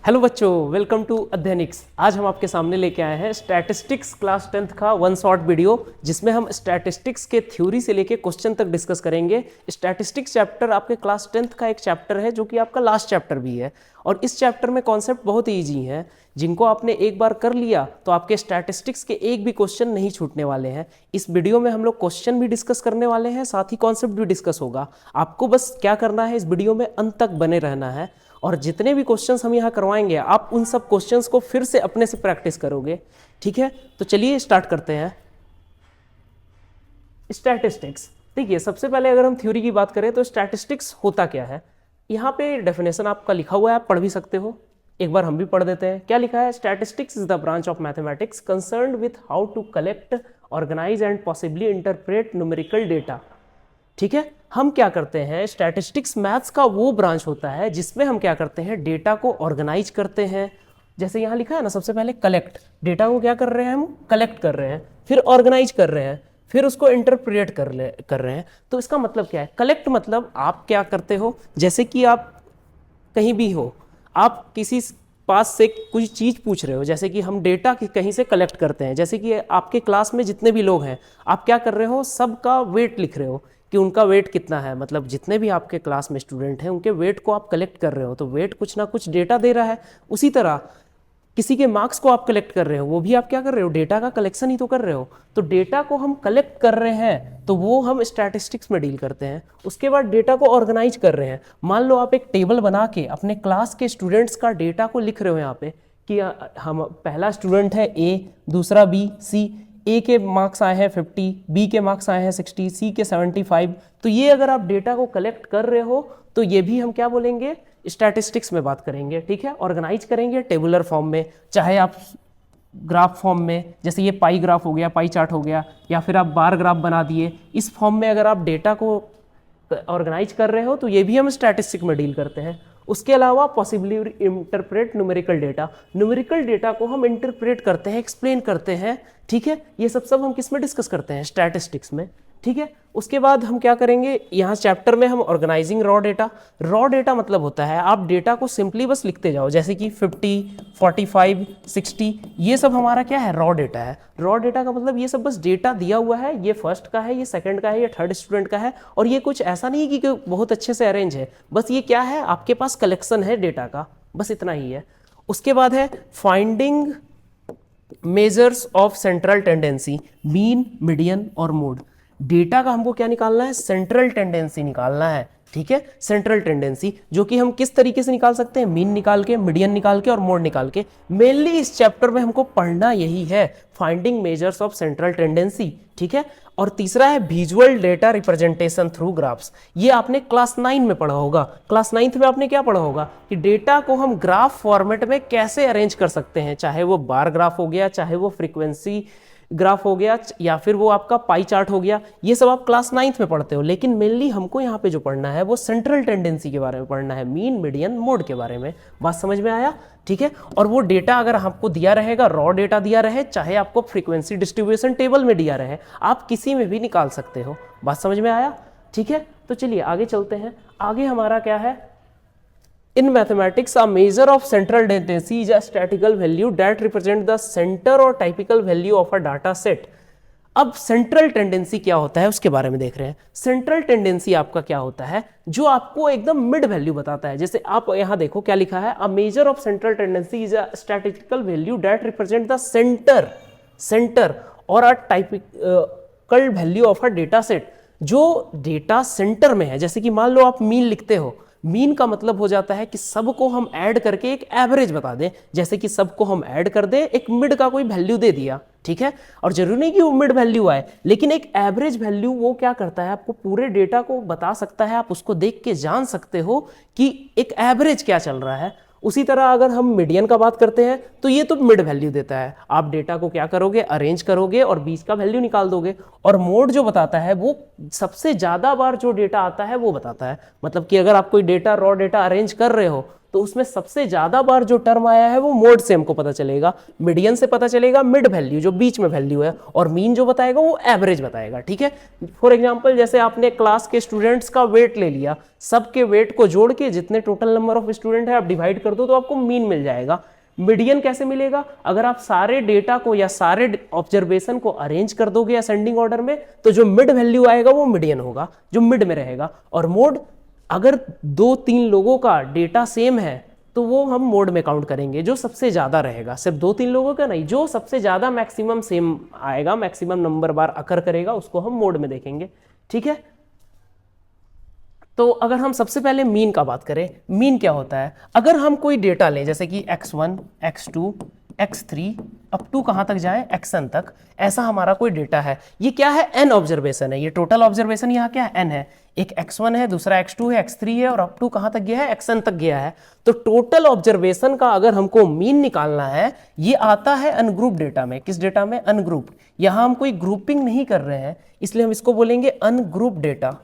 Hello बच्चों, welcome to अध्ययनिक्स। आज हम आपके सामने लेके आए हैं स्टैटिस्टिक्स क्लास 10th का वन शॉर्ट वीडियो, जिसमें हम स्टैटिस्टिक्स के थ्योरी से लेके क्वेश्चन तक डिस्कस करेंगे। स्टैटिस्टिक्स चैप्टर आपके क्लास 10th का एक चैप्टर है, जो कि आपका लास्ट चैप्टर भी है। और इस चैप्टर में कॉन्सेप्ट बहुत ईजी हैं, जिनको आपने एक बार कर लिया तो आपके स्टैटिस्टिक्स के एक भी क्वेश्चन नहीं छूटने वाले हैं। इस वीडियो में हम लोग क्वेश्चन भी डिस्कस करने वाले हैं, साथ ही कॉन्सेप्ट भी डिस्कस होगा। आपको बस क्या करना है, इस वीडियो में अंत तक बने रहना है, और जितने भी क्वेश्चंस हम यहाँ करवाएंगे आप उन सब क्वेश्चंस को फिर से अपने से प्रैक्टिस करोगे। ठीक है, तो चलिए स्टार्ट करते हैं। स्टैटिस्टिक्स, देखिए सबसे पहले अगर हम थ्योरी की बात करें तो स्टैटिस्टिक्स होता क्या है। यहाँ पे डेफिनेशन आपका लिखा हुआ है, आप पढ़ भी सकते हो। एक बार हम भी पढ़ देते हैं। क्या लिखा है? Statistics is the branch of mathematics concerned with how to collect, organize and possibly interpret numerical data. ठीक है, हम क्या करते हैं, स्टैटिस्टिक्स मैथ्स का वो ब्रांच होता है जिसमें हम क्या करते हैं, डेटा को ऑर्गेनाइज करते हैं। जैसे यहाँ लिखा है ना, सबसे पहले कलेक्ट, डेटा को क्या कर रहे हैं, हम कलेक्ट कर रहे हैं, फिर ऑर्गेनाइज कर रहे हैं, फिर उसको इंटरप्रेट कर रहे हैं। तो इसका मतलब क्या है? कलेक्ट मतलब आप क्या करते हो, जैसे कि आप कहीं भी हो, आप किसी पास से कुछ चीज़ पूछ रहे हो, जैसे कि हम डेटा कहीं से कलेक्ट करते हैं। जैसे कि आपके क्लास में जितने भी लोग हैं, आप क्या कर रहे हो, सबका वेट लिख रहे हो कि उनका वेट कितना है। मतलब जितने भी आपके क्लास में स्टूडेंट हैं, उनके वेट को आप कलेक्ट कर रहे हो, तो वेट कुछ ना कुछ डेटा दे रहा है। उसी तरह किसी के मार्क्स को आप कलेक्ट कर रहे हो, वो भी आप क्या कर रहे हो, डेटा का कलेक्शन ही तो कर रहे हो। तो डेटा को हम कलेक्ट कर रहे हैं, तो वो हम स्टैटिस्टिक्स में डील करते हैं। उसके बाद डेटा को ऑर्गेनाइज कर रहे हैं। मान लो आप एक टेबल बना के अपने क्लास के स्टूडेंट्स का डेटा को लिख रहे हो यहाँ पे कि हम पहला स्टूडेंट है ए, दूसरा बी, सी। ए के मार्क्स आए हैं 50, बी के मार्क्स आए हैं 60, सी के 75। तो ये अगर आप डेटा को कलेक्ट कर रहे हो तो ये भी हम क्या बोलेंगे, स्टैटिस्टिक्स में बात करेंगे। ठीक है, ऑर्गेनाइज करेंगे टेबुलर फॉर्म में, चाहे आप ग्राफ फॉर्म में, जैसे ये पाई ग्राफ हो गया, पाई चार्ट हो गया, या फिर आप बार ग्राफ बना दिए। इस फॉर्म में अगर आप डेटा को ऑर्गेनाइज कर रहे हो तो ये भी हम स्टैटिस्टिक्स में डील करते हैं। उसके अलावा possibly interpret numerical data, numerical data को हम इंटरप्रेट करते हैं, एक्सप्लेन करते हैं। ठीक है, ये सब हम किस में डिस्कस करते हैं, स्टैटिस्टिक्स में। ठीक है, उसके बाद हम क्या करेंगे, यहाँ चैप्टर में हम organizing raw data. Raw data मतलब होता है आप डेटा को सिंपली बस लिखते जाओ, जैसे कि 50, 45, 60, ये सब हमारा क्या है, रॉ डेटा है। रॉ डेटा का मतलब ये सब बस डेटा दिया हुआ है, ये फर्स्ट का है, ये सेकंड का है, ये थर्ड स्टूडेंट का है, और ये कुछ ऐसा नहीं कि बहुत अच्छे से अरेंज है, बस ये क्या है, आपके पास कलेक्शन है डेटा का, बस इतना ही है। उसके बाद है finding measures of central tendency, mean, median और मोड। डेटा का हमको क्या निकालना है, सेंट्रल टेंडेंसी निकालना है। ठीक है, सेंट्रल टेंडेंसी जो कि हम किस तरीके से निकाल सकते हैं, मीन निकाल के, मीडियन निकाल के और मोड निकाल के। मेनली इस चैप्टर में हमको पढ़ना यही है, finding measures of central tendency. ठीक है, और तीसरा है visual data representation through graphs. ये आपने क्लास 9 में पढ़ा होगा। क्लास 9th में आपने क्या पढ़ा होगा कि डेटा को हम ग्राफ फॉर्मेट में कैसे अरेंज कर सकते हैं, चाहे वो बार ग्राफ हो गया, चाहे वो फ्रीक्वेंसी ग्राफ हो गया, या फिर वो आपका पाई चार्ट हो गया। ये सब आप क्लास 9th में पढ़ते हो, लेकिन मेनली हमको यहाँ पे जो पढ़ना है वो सेंट्रल टेंडेंसी के बारे में पढ़ना है, मीन, मीडियन, मोड के बारे में। बात समझ में आया? ठीक है, और वो डेटा अगर आपको दिया रहेगा, रॉ डेटा दिया रहे, चाहे आपको फ्रीक्वेंसी डिस्ट्रीब्यूशन टेबल में दिया रहे, आप किसी में भी निकाल सकते हो। बात समझ में आया? ठीक है, तो चलिए आगे चलते हैं। आगे हमारा क्या है, In mathematics, a measure of central tendency is a statistical value that represents the center or typical value of a data set. अब सेंट्रल टेंडेंसी क्या होता है उसके बारे में देख रहे हैं। सेंट्रल टेंडेंसी आपका क्या होता है, जो आपको एकदम मिड वैल्यू बताता है। जैसे आप यहाँ देखो क्या लिखा है, a measure of central tendency is a statistical value that represent the centre और a typical value of a data set, जो डेटा सेंटर में है। जैसे कि मान लो आप मीन लिखते हो, मीन का मतलब हो जाता है कि सबको हम ऐड करके एक एवरेज बता दें। जैसे कि सबको हम ऐड कर दें, एक मिड का कोई वैल्यू दे दिया। ठीक है, और जरूरी नहीं कि वो मिड वैल्यू आए, लेकिन एक एवरेज वैल्यू वो क्या करता है, आपको पूरे डेटा को बता सकता है। आप उसको देख के जान सकते हो कि एक एवरेज क्या चल रहा है। उसी तरह अगर हम मीडियन का बात करते हैं तो ये तो मिड वैल्यू देता है। आप डेटा को क्या करोगे, अरेंज करोगे और बीच का वैल्यू निकाल दोगे। और मोड जो बताता है वो सबसे ज्यादा बार जो डेटा आता है वो बताता है। मतलब कि अगर आप कोई डेटा, रॉ डेटा अरेंज कर रहे हो तो तो उसमें सबसे ज्यादा बार जो टर्म आया है वो मोड से हमको पता चलेगा, मीडियन से पता चलेगा मिड वैल्यू जो बीच में वैल्यू है, और मीन जो बताएगा वो एवरेज बताएगा। ठीक है, फॉर एग्जांपल जैसे आपने क्लास के स्टूडेंट्स का वेट ले लिया, सबके वेट को जोड़ के जितने टोटल नंबर ऑफ स्टूडेंट है आप डिवाइड कर दो तो आपको मीन मिल जाएगा। मीडियन कैसे मिलेगा? अगर आप सारे डेटा को या सारे ऑब्जर्वेशन को अरेंज कर दोगे असेंडिंग ऑर्डर में, तो जो मिड वैल्यू आएगा वो मीडियन होगा, जो मिड में रहेगा। और मोड, अगर 2-3 लोगों का डेटा सेम है तो वो हम मोड में काउंट करेंगे, जो सबसे ज्यादा रहेगा, सिर्फ 2-3 लोगों का नहीं, जो सबसे ज्यादा मैक्सिमम सेम आएगा, मैक्सिमम नंबर बार अकर करेगा, उसको हम मोड में देखेंगे। ठीक है, तो अगर हम सबसे पहले मीन का बात करें, मीन क्या होता है? अगर हम कोई डेटा लें जैसे कि x1, x2, x3 up to कहां तक जाए, xn तक, ऐसा हमारा कोई डेटा है, ये क्या है? n ऑब्जर्वेशन है, ये टोटल ऑब्जर्वेशन यहाँ क्या है? n है। एक x1 है, दूसरा x2 है, x3 है, और अप टू कहां तक गया है? xn तक गया है। तो टोटल ऑब्जर्वेशन का अगर हमको मीन निकालना है, ये आता है अनग्रुप डेटा में। किस डेटा में? अनग्रुप। यहां हम कोई ग्रुपिंग नहीं कर रहे हैं, इसलिए हम इसको बोलेंगे अनग्रुप डेटा।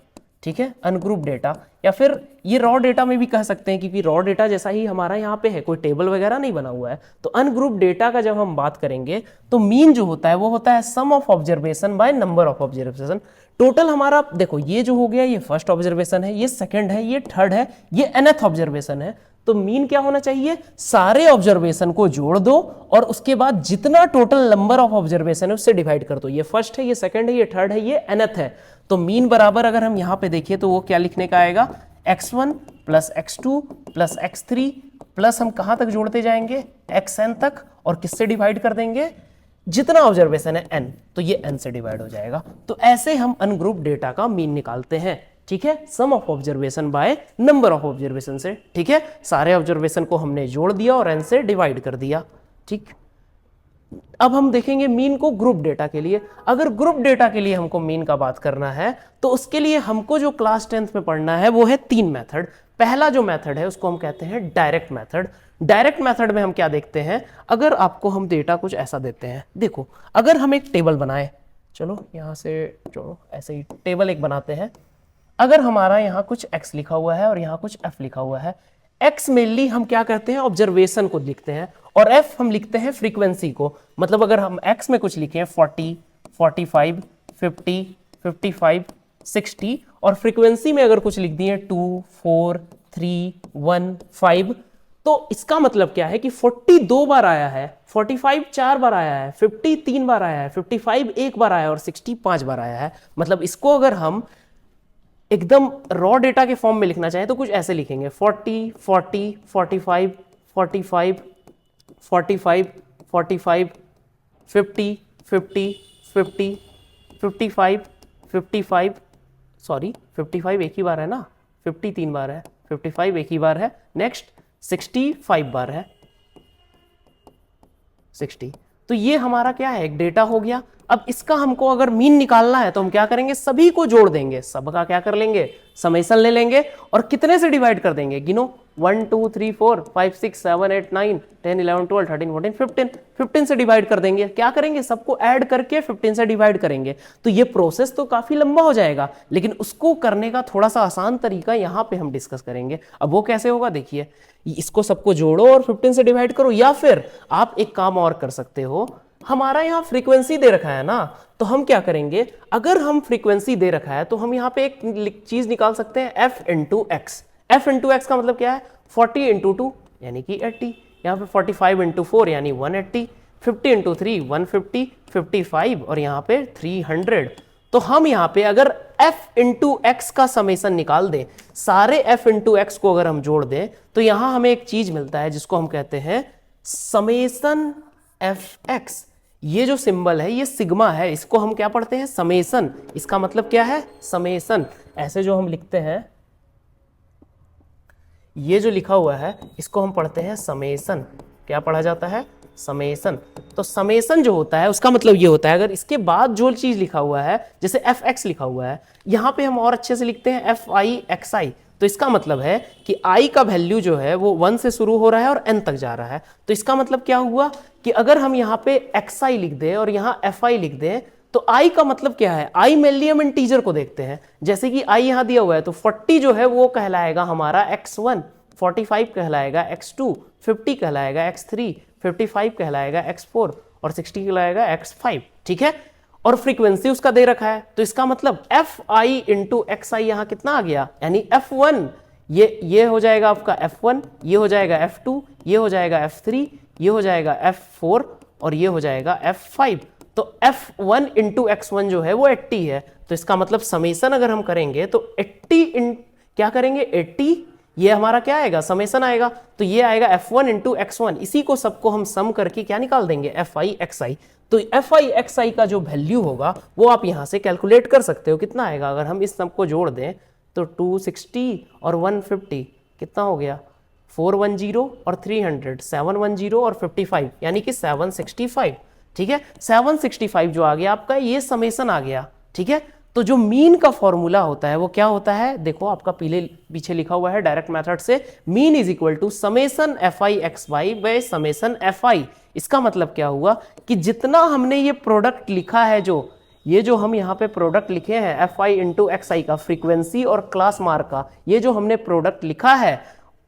ठीक है, अनग्रुप डेटा, या फिर ये रॉ डेटा में भी कह सकते हैं, क्योंकि रॉ डेटा जैसा ही हमारा यहाँ पे है, कोई टेबल वगैरह नहीं बना हुआ है। तो अनग्रुप डेटा का जब हम बात करेंगे तो मीन जो होता है वो होता है sum of observation by number of observation. Total हमारा देखो, ये जो हो गया ये फर्स्ट ऑब्जर्वेशन है, ये सेकंड है, ये थर्ड है, ये nth ऑब्जर्वेशन है। तो मीन क्या होना चाहिए? सारे ऑब्जर्वेशन को जोड़ दो और उसके बाद जितना टोटल नंबर ऑफ ऑब्जर्वेशन है उससे डिवाइड कर दो। ये फर्स्ट है, ये सेकंड है, ये थर्ड है, ये nth है। तो मीन बराबर अगर हम यहां पे देखिए तो वो क्या लिखने का आएगा? x1 plus x2 plus x3 plus हम कहां तक जोड़ते जाएंगे? xn तक, और किससे डिवाइड कर देंगे? जितना ऑब्जर्वेशन है n, तो ये n से डिवाइड हो जाएगा। तो ऐसे हम अनग्रुप डेटा का मीन निकालते हैं। ठीक है, sum of observation by number of observation से। ठीक है, सारे ऑब्जर्वेशन को हमने जोड़ दिया और n से डिवाइड कर दिया। ठीक, अब हम देखेंगे मीन को ग्रुप डेटा के लिए। अगर ग्रुप डेटा के लिए हमको मीन का बात करना है तो उसके लिए हमको जो क्लास 10th में पढ़ना है वो है 3 मेथड। पहला जो मेथड है उसको हम कहते हैं डायरेक्ट मेथड। डायरेक्ट मेथड में हम क्या देखते हैं? अगर आपको हम डेटा कुछ ऐसा देते हैं, देखो अगर हम एक टेबल बनाए, चलो यहां से चलो ऐसे ही टेबल एक बनाते हैं। अगर हमारा यहाँ कुछ x लिखा हुआ है और यहाँ कुछ f लिखा हुआ है, x मेनली हम क्या करते हैं? ऑब्जर्वेशन को लिखते हैं, और f हम लिखते हैं फ्रीक्वेंसी को। मतलब अगर हम x में कुछ लिखे 40, 45, 50, 55, 60, और फ्रीक्वेंसी में अगर कुछ लिख दिए 2, 4, 3, 1, 5, तो इसका मतलब क्या है कि 40 2 बार आया है, 45 4 बार आया है, 50 3 बार आया है, 55 1 बार आया है, और 60 5 बार आया है। मतलब इसको अगर हम एकदम रॉ डेटा के फॉर्म में लिखना चाहें तो कुछ ऐसे लिखेंगे 40, 40, 45, 45, 45, 45, 50, 50, 50, 55, 55, सॉरी 55 एक ही बार है ना, 50 3 बार है, 55 एक ही बार है, नेक्स्ट 65 बार है, 60। तो ये हमारा क्या है? एक डेटा हो गया। अब इसका हमको अगर मीन निकालना है तो हम क्या करेंगे? सभी को जोड़ देंगे, सबका क्या कर लेंगे? समेशन ले लेंगे, और कितने से डिवाइड कर देंगे? गिनो, 1 2 3 4 5 6 7 8 9 10 11 12 13 14 15, 15 से डिवाइड कर देंगे। क्या करेंगे? सबको ऐड करके 15 से डिवाइड करेंगे। तो ये प्रोसेस तो काफी लंबा हो जाएगा, लेकिन उसको करने का थोड़ा सा आसान तरीका यहाँ पे हम डिस्कस करेंगे। अब वो कैसे होगा देखिए, इसको सबको जोड़ो और 15 से डिवाइड करो, या फिर आप एक काम और कर सकते हो, हमारा यहाँ फ्रीक्वेंसी दे रखा है ना, तो हम क्या करेंगे? अगर हम फ्रीक्वेंसी दे रखा है तो हम यहाँ पे एक चीज निकाल सकते हैं, f into x. f into x का मतलब क्या है? 40 इंटू 2 यानी कि 80, यहाँ पे 45 इंटू 4 यानी 180, 50 इंटू 3 150, 55 और यहाँ पे 300। तो हम यहाँ पे अगर f इंटू एक्स का समेशन निकाल दें, सारे f इंटू एक्स को अगर हम जोड़ दें, तो यहाँ हमें एक चीज मिलता है जिसको हम कहते हैं समेशन एफ एक्स। ये जो सिंबल है ये सिग्मा है, इसको हम क्या पढ़ते हैं? समेशन। इसका मतलब क्या है? समेशन। ऐसे जो हम लिखते हैं, ये जो लिखा हुआ है इसको हम पढ़ते हैं समेशन। क्या पढ़ा जाता है? समेशन। तो समेशन जो होता है उसका मतलब ये होता है, अगर इसके बाद जो चीज लिखा हुआ है, जैसे एफ एक्स लिखा हुआ है, यहां पे हम और अच्छे से लिखते हैं एफ आई एक्स आई। तो इसका मतलब है कि i का वैल्यू जो है वो 1 से शुरू हो रहा है और n तक जा रहा है। तो इसका मतलब क्या हुआ कि अगर हम यहाँ पे xi लिख दें और यहाँ fi लिख दें, तो i का मतलब क्या है? i मेनली हम इंटीजर को देखते हैं। जैसे कि i यहाँ दिया हुआ है तो 40 जो है वो कहलाएगा हमारा x1, 45 कहलाएगा x2, 50 कहलाएगा x3, 55 कहलाएगा x4 और 60 कहलाएगा x5, ठीक है। और फ्रीक्वेंसी उसका दे रखा है, तो इसका मतलब fi इंटू xi यहां कितना आ गया, यानी f1 ये हो जाएगा आपका f1, ये हो जाएगा f2, ये हो जाएगा f3, ये हो जाएगा f4 और ये हो जाएगा f5। तो f1 इंटू x1 जो है वो 80 है, तो इसका मतलब समेसन अगर हम करेंगे तो 80 क्या करेंगे 80, ये हमारा क्या आएगा समेसन आएगा, तो ये आएगा f1 इंटू x1, इसी को सबको हम सम करके क्या निकाल देंगे fi xi। तो fi xi का जो वैल्यू होगा वो आप यहां से कैलकुलेट कर सकते हो, कितना आएगा अगर हम इस सब को जोड़ दें तो 260 और 150 कितना हो गया 410 और 300 710 और 55 यानी कि 765, ठीक है। 765 जो आ गया आपका ये समेसन आ गया, ठीक है। तो जो मीन का फॉर्मूला होता है वो क्या होता है, देखो आपका पीछे लिखा हुआ है डायरेक्ट मेथड से, mean is equal to summation fi xy by summation fi। इसका मतलब क्या हुआ कि जितना हमने ये प्रोडक्ट लिखा है, जो हम यहाँ पे प्रोडक्ट लिखे हैं fi इंटू xi का फ्रीक्वेंसी और क्लास मार्क का, ये जो हमने प्रोडक्ट लिखा है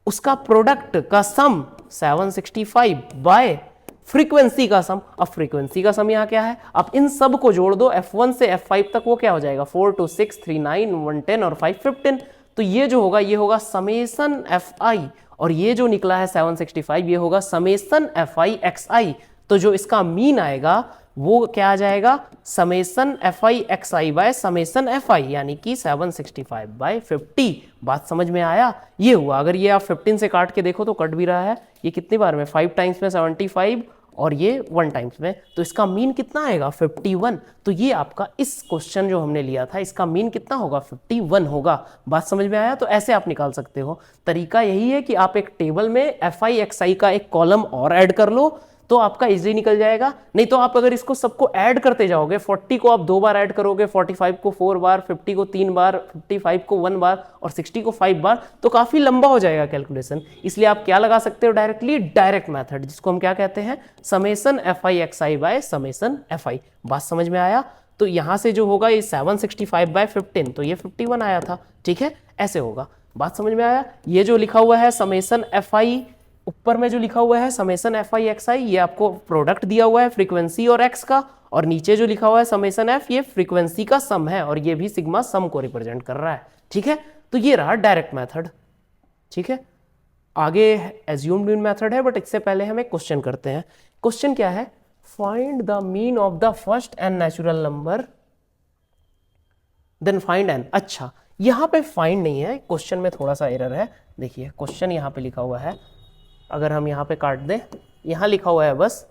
उसका प्रोडक्ट का सम 765 बाय फ्रीक्वेंसी का सम। अब फ्रीक्वेंसी का सम यहाँ क्या है, आप इन सब को जोड़ दो f1 से f5 तक, वो क्या हो जाएगा 4 2 6 3 9 110 और 5 15। तो ये जो होगा ये होगा समेसन fi, और ये जो निकला है 765 ये होगा समेसन fi xi। तो जो इसका मीन आएगा वो क्या आ जाएगा summation fi xi by summation fi, यानी कि 765 बाय 50। बात समझ में आया, ये हुआ। अगर ये आप 15 से काट के देखो तो कट भी रहा है, ये कितनी बार में 5 टाइम्स में 75 और ये 1 टाइम्स में, तो इसका मीन कितना आएगा 51। तो ये आपका इस क्वेश्चन जो हमने लिया था इसका मीन कितना होगा 51 होगा। बात समझ में आया, तो ऐसे आप निकाल सकते हो। तरीका यही है कि आप एक टेबल में fi xi का एक कॉलम और ऐड कर लो तो आपका इजी निकल जाएगा। नहीं तो आप अगर इसको सबको ऐड करते जाओगे, 40 को आप 2 बार ऐड करोगे, 45 को 4 बार, 50 को 3 बार, 55 को 1 बार और 60 को 5 बार, तो काफी लंबा हो जाएगा कैलकुलेशन। इसलिए आप क्या लगा सकते हो डायरेक्टली, डायरेक्ट मेथड, जिसको हम क्या कहते हैं summation fi xi by summation fi। बात समझ में आया। तो यहां से जो होगा ये 765 बाय 15, तो ये 51 आया था, ठीक है, ऐसे होगा। बात समझ में आया। ये जो लिखा हुआ है समेसन fi, ऊपर में जो लिखा हुआ है समेसन fi xi, ये आपको प्रोडक्ट दिया हुआ है फ्रीक्वेंसी और x का, और नीचे जो लिखा हुआ है समेसन f, ये फ्रीक्वेंसी का सम है और ये भी सिग्मा सम को रिप्रेजेंट कर रहा है, ठीक है। तो ये रहा डायरेक्ट मेथड, ठीक है। आगे एज्यूम्ड मीन मेथड है, बट इससे पहले हम एक क्वेश्चन करते हैं। क्वेश्चन क्या है, find the mean of the first n natural number then find n। अच्छा, यहां पे फाइंड नहीं है, क्वेश्चन में थोड़ा सा एरर है। देखिए क्वेश्चन यहां पे लिखा हुआ है, अगर हम यहां पे काट दें, यहां लिखा हुआ है बस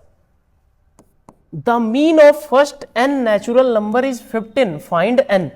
the mean of first n natural number is 15 find n।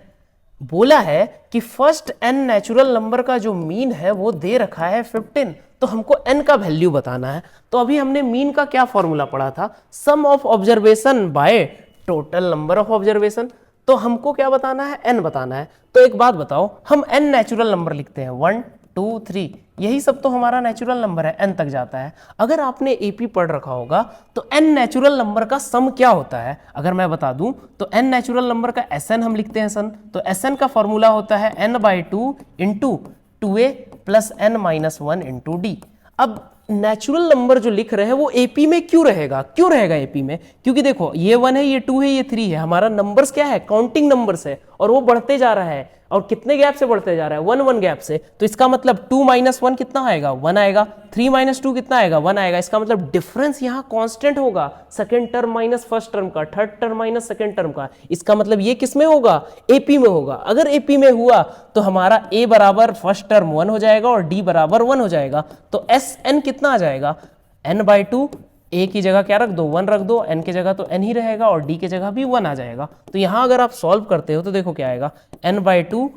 बोला है कि फर्स्ट n नेचुरल नंबर का जो मीन है वो दे रखा है 15, तो हमको n का वैल्यू बताना है। तो अभी हमने मीन का क्या फॉर्मूला पढ़ा था, sum of observation by total number of observation. तो हमको क्या बताना है, n बताना है। तो एक बात बताओ, हम n नेचुरल नंबर लिखते हैं 1 2 3, यही सब तो हमारा नेचुरल नंबर है, n तक जाता है। अगर आपने एपी पढ़ रखा होगा तो n नेचुरल नंबर का सम क्या होता है, अगर मैं बता दूं तो n नेचुरल नंबर का Sn हम लिखते हैं सन, तो Sn का फॉर्मूला होता है n/2 into 2a plus n-1 into d। अब नेचुरल नंबर जो लिख रहे हैं वो एपी में क्यों रहेगा एपी में, क्योंकि देखो ये 1 है, ये 2 है, ये 3 है, हमारा नंबर्स क्या है काउंटिंग नंबर्स है, और वो बढ़ते जा रहा है, और कितने गैप से बढ़ते जा रहा है 1 1 गैप से। तो इसका मतलब 2 - 1 कितना आएगा 1 आएगा, 3 - 2 कितना आएगा 1 आएगा। इसका मतलब डिफरेंस यहाँ कांस्टेंट होगा, second term minus first term का, third term minus second term का। इसका मतलब ये किस में होगा, एपी में होगा। अगर एपी में हुआ तो हमारा a बराबर फर्स्ट टर्म 1 हो जाएगा और d बराबर 1 हो जाएगा। तो Sn कितना आ जाएगा n/2, a की जगह क्या रख दो 1 रख दो, n की जगह तो n ही रहेगा और d की जगह भी 1 आ जाएगा। तो यहां अगर आप सॉल्व करते हो तो देखो क्या आएगा n/2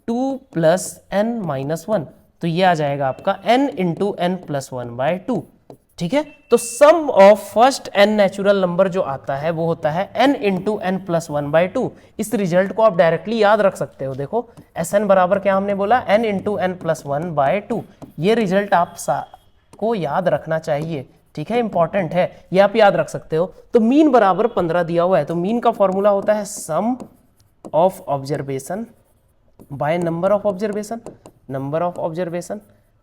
2 प्लस n-1, तो ये आ जाएगा आपका n इंटू n+1/2, ठीक है। तो sum of first n natural number जो आता है वो होता है n इंटू n+1/2। इस रिजल्ट को आप डायरेक्टली याद रख सकते हो। देखो Sn बराबर क्या हमने बोला n इंटू n+1/2। ये रिजल्ट आप को याद रखना चाहिए, ठीक है, इंपॉर्टेंट है, ये आप याद रख सकते हो। तो मीन बराबर 15 दिया हुआ है, तो मीन का फॉर्मूला होता है sum of observation by number of observation.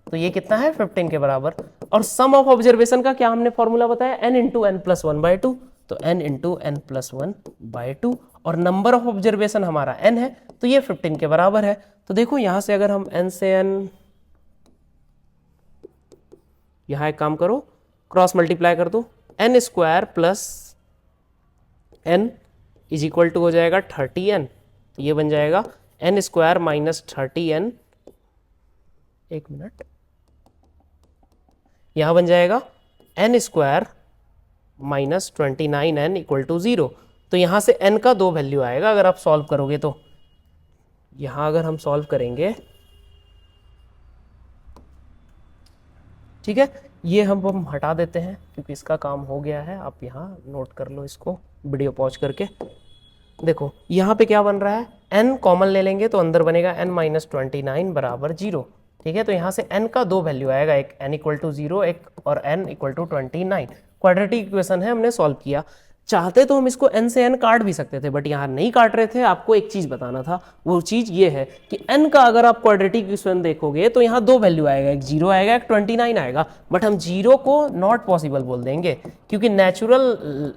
तो ये कितना है 15 के बराबर। और सम ऑफ ऑब्जर्वेशन का क्या हमने फॉर्मूला बताया, n into N plus one by two, तो n into N plus one by two, और नंबर ऑफ ऑब्जर्वेशन हमारा n है, तो ये 15 के बराबर है। तो देखो यहां से अगर हम n से n, यहां एक काम करो क्रॉस मल्टीप्लाई कर दो, n square plus n is equal to हो जाएगा 30n, तो ये बन जाएगा n स्क्वायर माइनस 30n, एक मिनट, यहां बन जाएगा n square minus 29n equal to 0। तो यहां से n का 2 वैल्यू आएगा अगर आप सॉल्व करोगे तो। यहां अगर हम सॉल्व करेंगे, ठीक है, ये हम हटा देते हैं क्योंकि इसका काम हो गया है। आप यहाँ नोट कर लो इसको वीडियो पॉज करके। देखो यहाँ पे क्या बन रहा है, n कॉमन ले लेंगे तो अंदर बनेगा n माइनस 29 बराबर 0। ठीक है, तो यहाँ से n का 2 वैल्यू आएगा, एक n इक्वल टू 0 एक और n equal to 29। Quadratic equation है, हमने सॉल्व किया। चाहते तो हम इसको n से n काट भी सकते थे, बट यहाँ नहीं काट रहे थे। आपको एक चीज बताना था, वो चीज ये है कि n का अगर आप क्वाड्रेटिक इक्वेशन देखोगे तो यहाँ 2 वैल्यू आएगा, एक 0 आएगा एक 29 आएगा, बट हम 0 को नॉट पॉसिबल बोल देंगे क्योंकि नेचुरल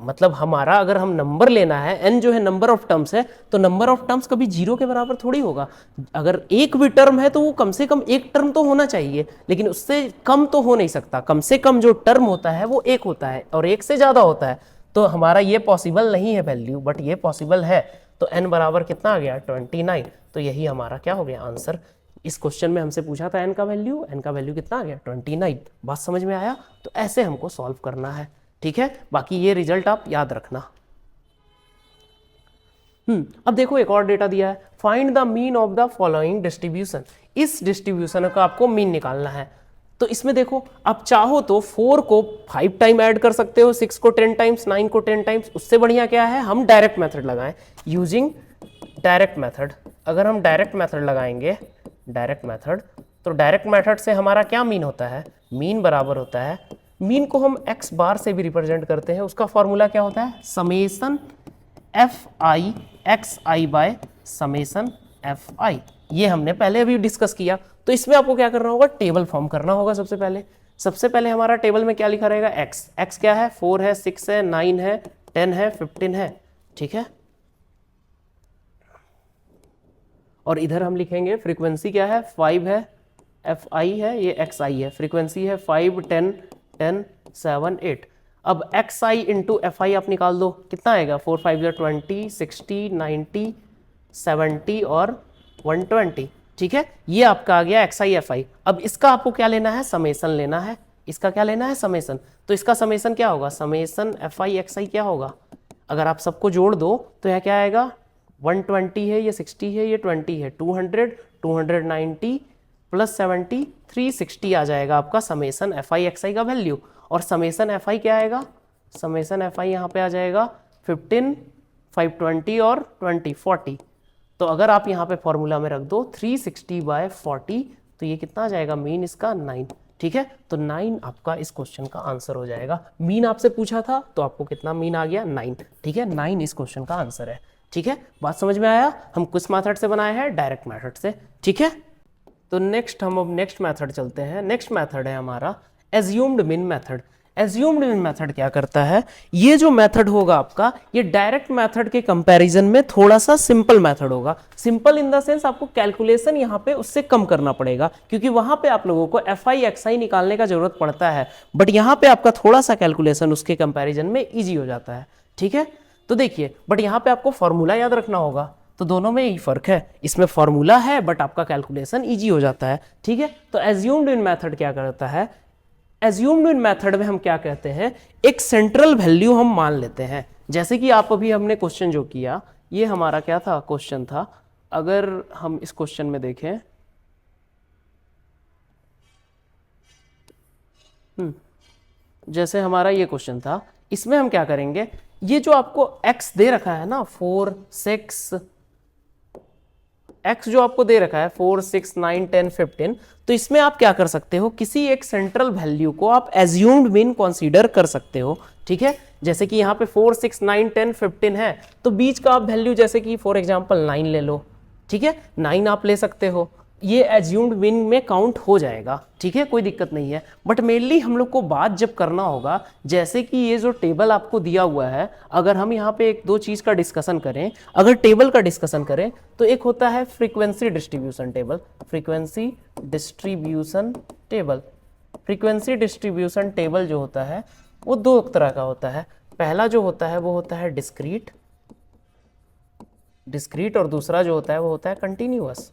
मतलब हमारा अगर हम नंबर लेना है, n जो है नंबर ऑफ टर्म्स है, तो नंबर ऑफ टर्म्स कभी 0 के बराबर थोड़ी होगा। अगर एक भी टर्म है तो वो कम से कम एक टर्म तो होना चाहिए, लेकिन उससे कम तो हो नहीं सकता। कम से कम जो टर्म होता है वो एक होता है और एक से ज्यादा होता है। तो हमारा ये पॉसिबल नहीं है वैल्यू, बट ये पॉसिबल है। तो n बराबर कितना आ गया 29। तो यही हमारा क्या हो गया आंसर। इस क्वेश्चन में हमसे पूछा था n का वैल्यू कितना आ गया 29। बात समझ में आया? तो ऐसे हमको सॉल्व करना है, ठीक है। बाकी ये रिजल्ट आप याद रखना। अब देखो एक और डेटा दिया है, find the mean of the following distribution. इस डिस्ट्रीब्यूशन का आपको मीन निकालना है। तो इसमें देखो आप चाहो तो 4 को 5 टाइम ऐड कर सकते हो, 6 को 10 टाइम्स, 9 को 10 टाइम्स। उससे बढ़िया क्या है, हम डायरेक्ट मेथड लगाएं, यूजिंग डायरेक्ट मेथड। अगर हम डायरेक्ट मेथड लगाएंगे, डायरेक्ट मेथड, तो डायरेक्ट मेथड से हमारा क्या मीन होता है, मीन बराबर होता है, मीन को हम x बार से भी रिप्रेजेंट करते हैं। उसका फॉर्मूला क्या होता है, summation F I X I by summation F I. ये हमने पहले अभी डिस्कस किया। तो इसमें आपको क्या करना होगा, टेबल फॉर्म करना होगा। सबसे पहले हमारा टेबल में क्या लिखा रहेगा, x क्या है, 4 है, 6 है, 9 है, 10 है, 15 है, ठीक है। और इधर हम लिखेंगे फ्रीक्वेंसी क्या है, 5 है, एफ आई है, ये एक्स आई है, फ्रीक्वेंसी है 5, 10, 10, 7, 8। अब x I into F I आप निकाल दो, कितना आएगा, 4, 5 20, 60, 90, 70 और 120, ठीक है। ये आपका आ गया एक्स आई एफ आई। अब इसका आपको क्या लेना है, समेसन लेना है। इसका क्या लेना है, समेसन। तो इसका समेसन क्या होगा, समेसन एफ आई एक्स आई क्या होगा, अगर आप सबको जोड़ दो तो यह क्या आएगा, 120 है, ये 60 है, ये 20 है, 200, 290 प्लस 70, 360 आ जाएगा आपका समेसन एफ आई एक्स आई का वैल्यू। और समेसन एफ आई क्या आएगा, समेसन एफ आई यहाँ पे आ जाएगा 15, 520 और 20, 40। तो अगर आप यहाँ पे फॉर्मूला में रख दो 360/40, तो ये कितना आ जाएगा, मीन इसका 9, ठीक है। तो 9 आपका इस क्वेश्चन का आंसर हो जाएगा। मीन आपसे पूछा था तो आपको कितना मीन आ गया, 9, ठीक है। 9 इस क्वेश्चन का आंसर है, ठीक है। बात समझ में आया? हम किस मेथड से बनाए हैं, डायरेक्ट मेथड से, ठीक है। तो नेक्स्ट हम अब नेक्स्ट मेथड चलते हैं। नेक्स्ट मेथड है हमारा assumed mean method. Assumed mean method क्या करता है, ये जो मेथड होगा आपका, ये डायरेक्ट मेथड के कंपैरिजन में थोड़ा सा सिंपल मेथड होगा। सिंपल इन द सेंस आपको कैलकुलेशन यहाँ पे उससे कम करना पड़ेगा, क्योंकि वहां पे आप लोगों को एफ आई एक्स आई निकालने का जरूरत पड़ता है, बट यहाँ पे आपका थोड़ा सा कैलकुलेशन उसके कंपैरिजन में ईजी हो जाता है, ठीक है। तो देखिए, बट यहाँ पे आपको फॉर्मूला याद रखना होगा। तो दोनों में यही फर्क है, इसमें फॉर्मूला है बट आपका कैलकुलेशन इजी हो जाता है, ठीक है। तो एज्यूम्ड इन मेथड क्या करता है, एज्यूम्ड इन मेथड में हम क्या कहते हैं, एक सेंट्रल वैल्यू हम मान लेते हैं। जैसे कि आप अभी हमने क्वेश्चन जो किया, ये हमारा क्या था, क्वेश्चन था। अगर हम इस क्वेश्चन में देखें, जैसे हमारा ये क्वेश्चन था, इसमें हम क्या करेंगे, ये जो आपको x दे रखा है ना, 4, 6, x जो आपको दे रखा है 4, 6, 9, 10, 15, तो इसमें आप क्या कर सकते हो, किसी एक सेंट्रल वैल्यू को आप एज्यूम्ड मीन कंसीडर कर सकते हो, ठीक है। जैसे कि यहाँ पे 4, 6, 9, 10, 15 है, तो बीच का आप वैल्यू जैसे कि फॉर एग्जांपल 9 ले लो, ठीक है। 9 आप ले सकते हो, ये एज्यूम्ड मीन में काउंट हो जाएगा, ठीक है, कोई दिक्कत नहीं है। बट मेनली हम लोग को बात जब करना होगा, जैसे कि ये जो टेबल आपको दिया हुआ है, अगर हम यहाँ पे एक दो चीज़ का डिस्कशन करें, अगर टेबल का डिस्कशन करें तो एक होता है frequency distribution table, frequency distribution table. Frequency distribution table जो होता है वो दो तरह का होता है। पहला जो होता है वो होता है डिस्क्रीट, और दूसरा जो होता है वो होता है कंटिन्यूअस,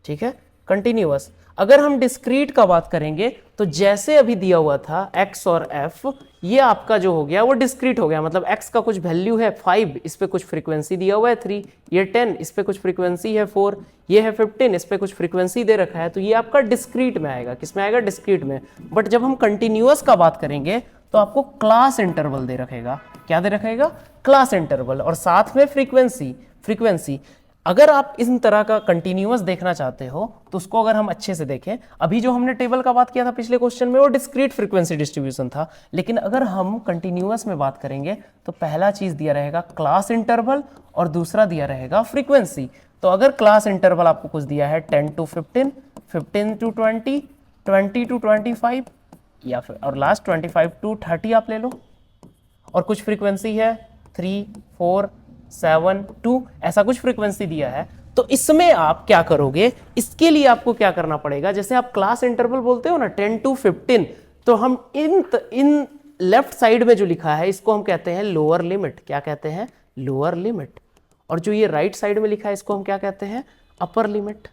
ठीक है, कंटिन्यूअस। अगर हम डिस्क्रीट का बात करेंगे तो जैसे अभी दिया हुआ था x और f, ये आपका जो हो गया वो डिस्क्रीट हो गया, मतलब x का कुछ वैल्यू है 5, इस पे कुछ फ्रीक्वेंसी दिया हुआ है 3, ये 10, इस पे कुछ फ्रीक्वेंसी है 4, ये है 15, इस पे कुछ फ्रीक्वेंसी दे रखा है, तो ये आपका डिस्क्रीट में आएगा। किस में आएगा? डिस्क्रीट में। बट जब हम कंटिन्यूअस का बात करेंगे तो आपको क्लास इंटरवल दे रखेगा। क्या दे रखेगा? क्लास इंटरवल, और साथ में फ्रीक्वेंसी। अगर आप इस तरह का कंटिन्यूअस देखना चाहते हो तो उसको अगर हम अच्छे से देखें, अभी जो हमने टेबल का बात किया था पिछले क्वेश्चन में वो डिस्क्रीट फ्रीक्वेंसी डिस्ट्रीब्यूशन था, लेकिन अगर हम कंटिन्यूअस में बात करेंगे तो पहला चीज दिया रहेगा क्लास इंटरवल और दूसरा दिया रहेगा फ्रीक्वेंसी। तो अगर क्लास इंटरवल आपको कुछ दिया है 10 to 15, 15 to 20, 20 to 25, या फिर और लास्ट 25 to 30 आप ले लो, और कुछ फ्रीक्वेंसी है 3, 4, 7, 2, ऐसा कुछ फ्रीक्वेंसी दिया है, तो इसमें आप क्या करोगे? इसके लिए आपको क्या करना पड़ेगा? जैसे आप क्लास इंटरवल बोलते हो ना 10 to 15, तो हम इन लेफ्ट साइड में जो लिखा है इसको हम कहते हैं लोअर लिमिट। क्या कहते हैं? Lower limit. और जो ये राइट साइड में लिखा है इसको हम क्या कहते हैं? Upper limit.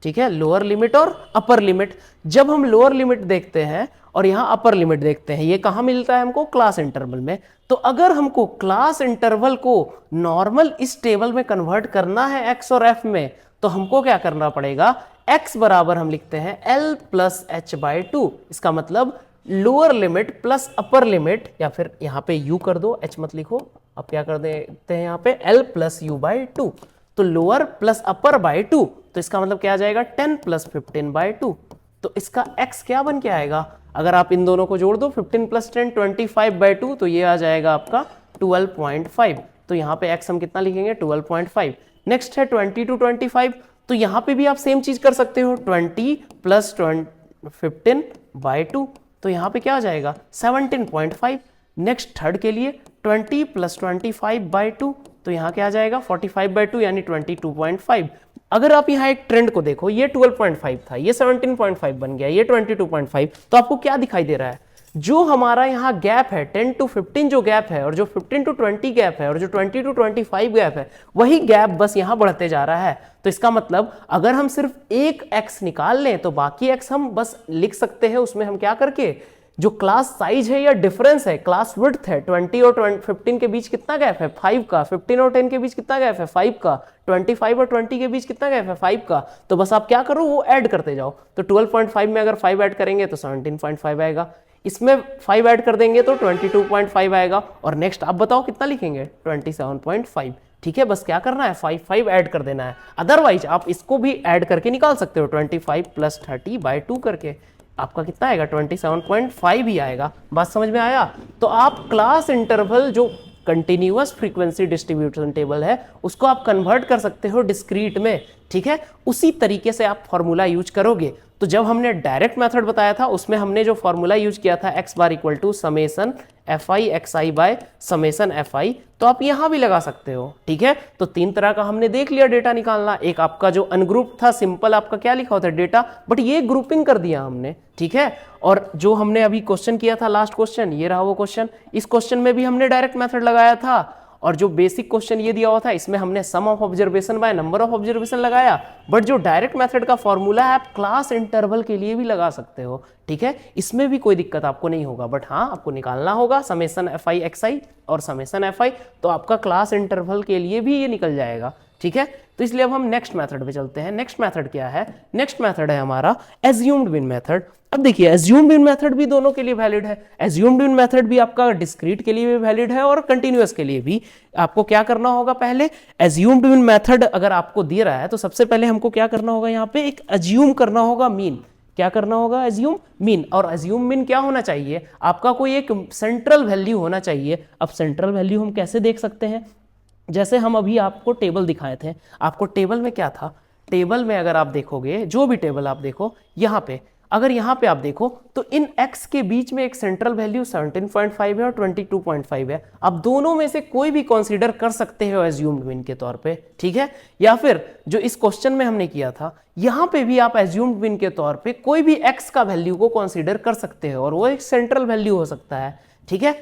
ठीक है, लोअर लिमिट और अपर लिमिट। जब हम लोअर लिमिट देखते हैं और यहाँ अपर लिमिट देखते हैं, ये कहाँ मिलता है हमको? क्लास इंटरवल में। तो अगर हमको क्लास इंटरवल को नॉर्मल इस टेबल में कन्वर्ट करना है x और f में, तो हमको क्या करना पड़ेगा? x बराबर हम लिखते हैं l प्लस h/2। इसका मतलब lower limit plus upper limit, या फिर यहाँ पे u कर दो, h मत लिखो। अब क्या कर देते हैं यहाँ पे? l plus u/2। तो लोअर प्लस अपर बाय 2, तो इसका मतलब क्या आ जाएगा? 10 प्लस 15/2। तो इसका x क्या बन के आएगा? अगर आप इन दोनों को जोड़ दो, 15 प्लस 10 25/2, तो ये आ जाएगा आपका 12.5। तो यहाँ पे x हम कितना लिखेंगे? 12.5। नेक्स्ट है 20 to 25, तो यहाँ पे भी आप सेम चीज कर सकते हो, 20 प्लस 15/2, तो यहाँ पे क्या आ जाएगा? 17.5। नेक्स्ट थर्ड के लिए 20 प्लस 25/2, तो यहाँ क्या आ जाएगा? 45/2 यानी 22.5। अगर आप यहाँ एक ट्रेंड को देखो, ये 12.5 था, ये 17.5 बन गया, ये 22.5, तो आपको क्या दिखाई दे रहा है? जो हमारा यहाँ गैप है 10 to 15 जो गैप है, और जो 15 to 20 गैप है, और जो 20 to 25 गैप है, वही गैप बस यहाँ बढ़ते जा रहा है। तो इसका मतलब अगर हम सिर्फ एक x निकाल लें तो बाकी x हम बस लिख सकते हैं उसमें हम क्या करके, जो क्लास साइज है या डिफरेंस है, क्लास विड्थ है, 20 और 15 के बीच कितना गैप है? 5 का। 15 और 10 के बीच कितना गैप है? 5 का। 25 और 20 के बीच कितना गैप है? 5 का। तो बस आप क्या करो, वो ऐड करते जाओ। तो 12.5 में अगर 5 ऐड करेंगे तो 17.5 आएगा, इसमें 5 ऐड कर देंगे तो 22.5 आएगा, और नेक्स्ट आप बताओ कितना लिखेंगे? 27.5। ठीक है, बस क्या करना है? 5 ऐड कर देना है। अदरवाइज आप इसको भी ऐड करके निकाल सकते हो, 25 प्लस 30/2 करके आपका कितना आएगा? 27.5 ही आएगा। बात समझ में आया? तो आप क्लास इंटरवल जो कंटिन्यूअस फ्रीक्वेंसी डिस्ट्रीब्यूशन टेबल है उसको आप कन्वर्ट कर सकते हो डिस्क्रीट में। ठीक है, उसी तरीके से आप फॉर्मूला यूज करोगे। तो जब हमने डायरेक्ट मेथड बताया था उसमें हमने जो फॉर्मूला यूज किया था x bar equal to summation fi xi by summation fi, तो आप यहां भी लगा सकते हो। ठीक है, तो तीन तरह का हमने देख लिया डेटा निकालना। एक आपका जो अनग्रुप था, सिंपल आपका क्या लिखा होता है डेटा, बट ये ग्रुपिंग कर दिया हमने। ठीक है, और जो हमने अभी क्वेश्चन किया था लास्ट क्वेश्चन, ये रहा वो क्वेश्चन, इस क्वेश्चन में भी हमने डायरेक्ट मेथड लगाया था, और जो बेसिक क्वेश्चन ये दिया हुआ था इसमें हमने sum of observation by number of observation लगाया। बट जो डायरेक्ट मेथड का फॉर्मूला है आप क्लास इंटरवल के लिए भी लगा सकते हो। ठीक है, इसमें भी कोई दिक्कत आपको नहीं होगा, बट हाँ आपको निकालना होगा समेसन fi xi और समेसन fi, तो आपका क्लास इंटरवल के लिए भी ये निकल जाएगा। ठीक है, तो इसलिए अब हम नेक्स्ट मेथड पे चलते हैं। नेक्स्ट मेथड क्या है? नेक्स्ट मेथड है हमारा एज्यूम्ड मीन मेथड। अब देखिए एज्यूम्ड मीन मेथड भी दोनों के लिए वैलिड है। एज्यूम्ड मीन मेथड भी आपका डिस्क्रीट के लिए भी वैलिड है और कंटिन्यूअस के लिए भी। आपको क्या करना होगा? पहले एज्यूम्ड मीन मेथड अगर आपको दिया रहा है तो सबसे पहले हमको क्या करना होगा? यहाँ पे एक एज्यूम करना होगा मीन। क्या करना होगा? Assume mean. और एज्यूम मीन क्या होना चाहिए? आपका कोई एक सेंट्रल वैल्यू होना चाहिए। अब सेंट्रल वैल्यू हम कैसे देख सकते हैं? जैसे हम अभी आपको टेबल दिखाए थे, आपको टेबल में क्या था? टेबल में अगर आप देखोगे, जो भी टेबल आप देखो, यहाँ पे अगर यहाँ पे आप देखो तो इन x के बीच में एक सेंट्रल वैल्यू 17.5 है और 22.5 है। आप दोनों में से कोई भी कंसीडर कर सकते हो एज्यूम्ड मीन के तौर पे, ठीक है। या फिर जो इस क्वेश्चन में हमने किया था, यहाँ पे भी आप एज्यूम्ड मीन के तौर पे कोई भी x का वैल्यू को कंसीडर कर सकते हो और वो एक सेंट्रल वैल्यू हो सकता है, ठीक है।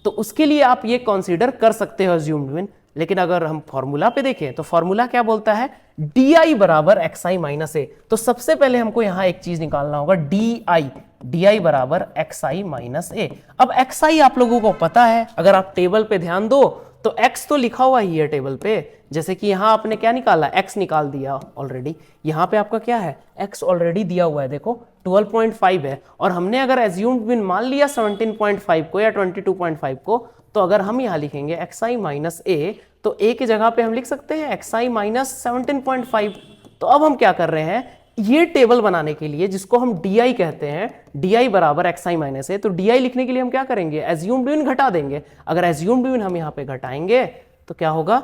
तो उसके लिए आप ये कंसीडर कर सकते हो एज्यूम्ड मीन। लेकिन अगर हम फॉर्मूला पे देखें तो फॉर्मूला क्या बोलता है, डी बराबर एक्स आई माइनस ए। तो सबसे पहले हमको यहां एक चीज निकालना होगा, डी बराबर एक्स आई माइनस ए। अब एक्स आई आप लोगों को पता है, अगर आप टेबल पे ध्यान दो तो x तो लिखा हुआ ही है टेबल पे। जैसे कि यहां आपने क्या निकाला, x निकाल दिया ऑलरेडी। यहां पे आपका क्या है, x ऑलरेडी दिया हुआ है, देखो 12.5 है। और हमने अगर एज्यूम्ड मीन मान लिया 17.5 को या 22.5 को, तो अगर हम यहां लिखेंगे xi माइनस ए, तो a की जगह पे हम लिख सकते हैं xi माइनस 17.5। तो अब हम क्या कर रहे हैं, ये टेबल बनाने के लिए जिसको हम di कहते हैं, di बराबर xi माइनस ए, तो di लिखने के लिए हम क्या करेंगे, एज्यूम्ड मीन घटा देंगे। अगर एज्यूम्ड मीन हम यहाँ पे घटाएंगे तो क्या होगा,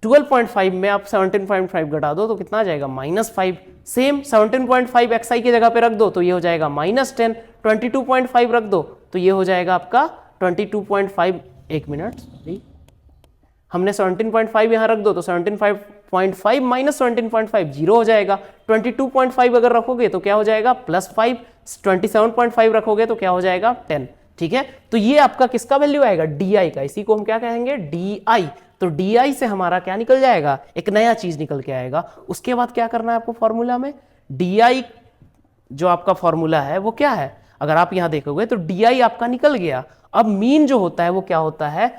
12.5 में आप 17.5 घटा दो तो कितना आ जाएगा, -5। सेम 17.5 xi की जगह पे रख दो तो ये हो जाएगा -10। 22.5 रख दो तो ये हो जाएगा आपका 22.5। एक मिनट, हमने 17.5 यहां रख दो तो 17.5 माइनस 17.5 जीरो हो जाएगा। 22.5 अगर रखोगे तो क्या हो जाएगा, +5। 27.5 रखोगे तो क्या हो जाएगा, 10, ठीक है। तो ये आपका किसका वैल्यू आएगा, डी का। इसी को हम क्या कहेंगे, डी। तो डी से हमारा क्या निकल जाएगा, एक नया चीज निकल के आएगा। उसके बाद क्या करना है आपको फॉर्मूला में, डी जो आपका फॉर्मूला है वो क्या है, अगर आप यहां देखोगे तो डी आपका निकल गया। अब मीन जो होता है वो क्या होता है,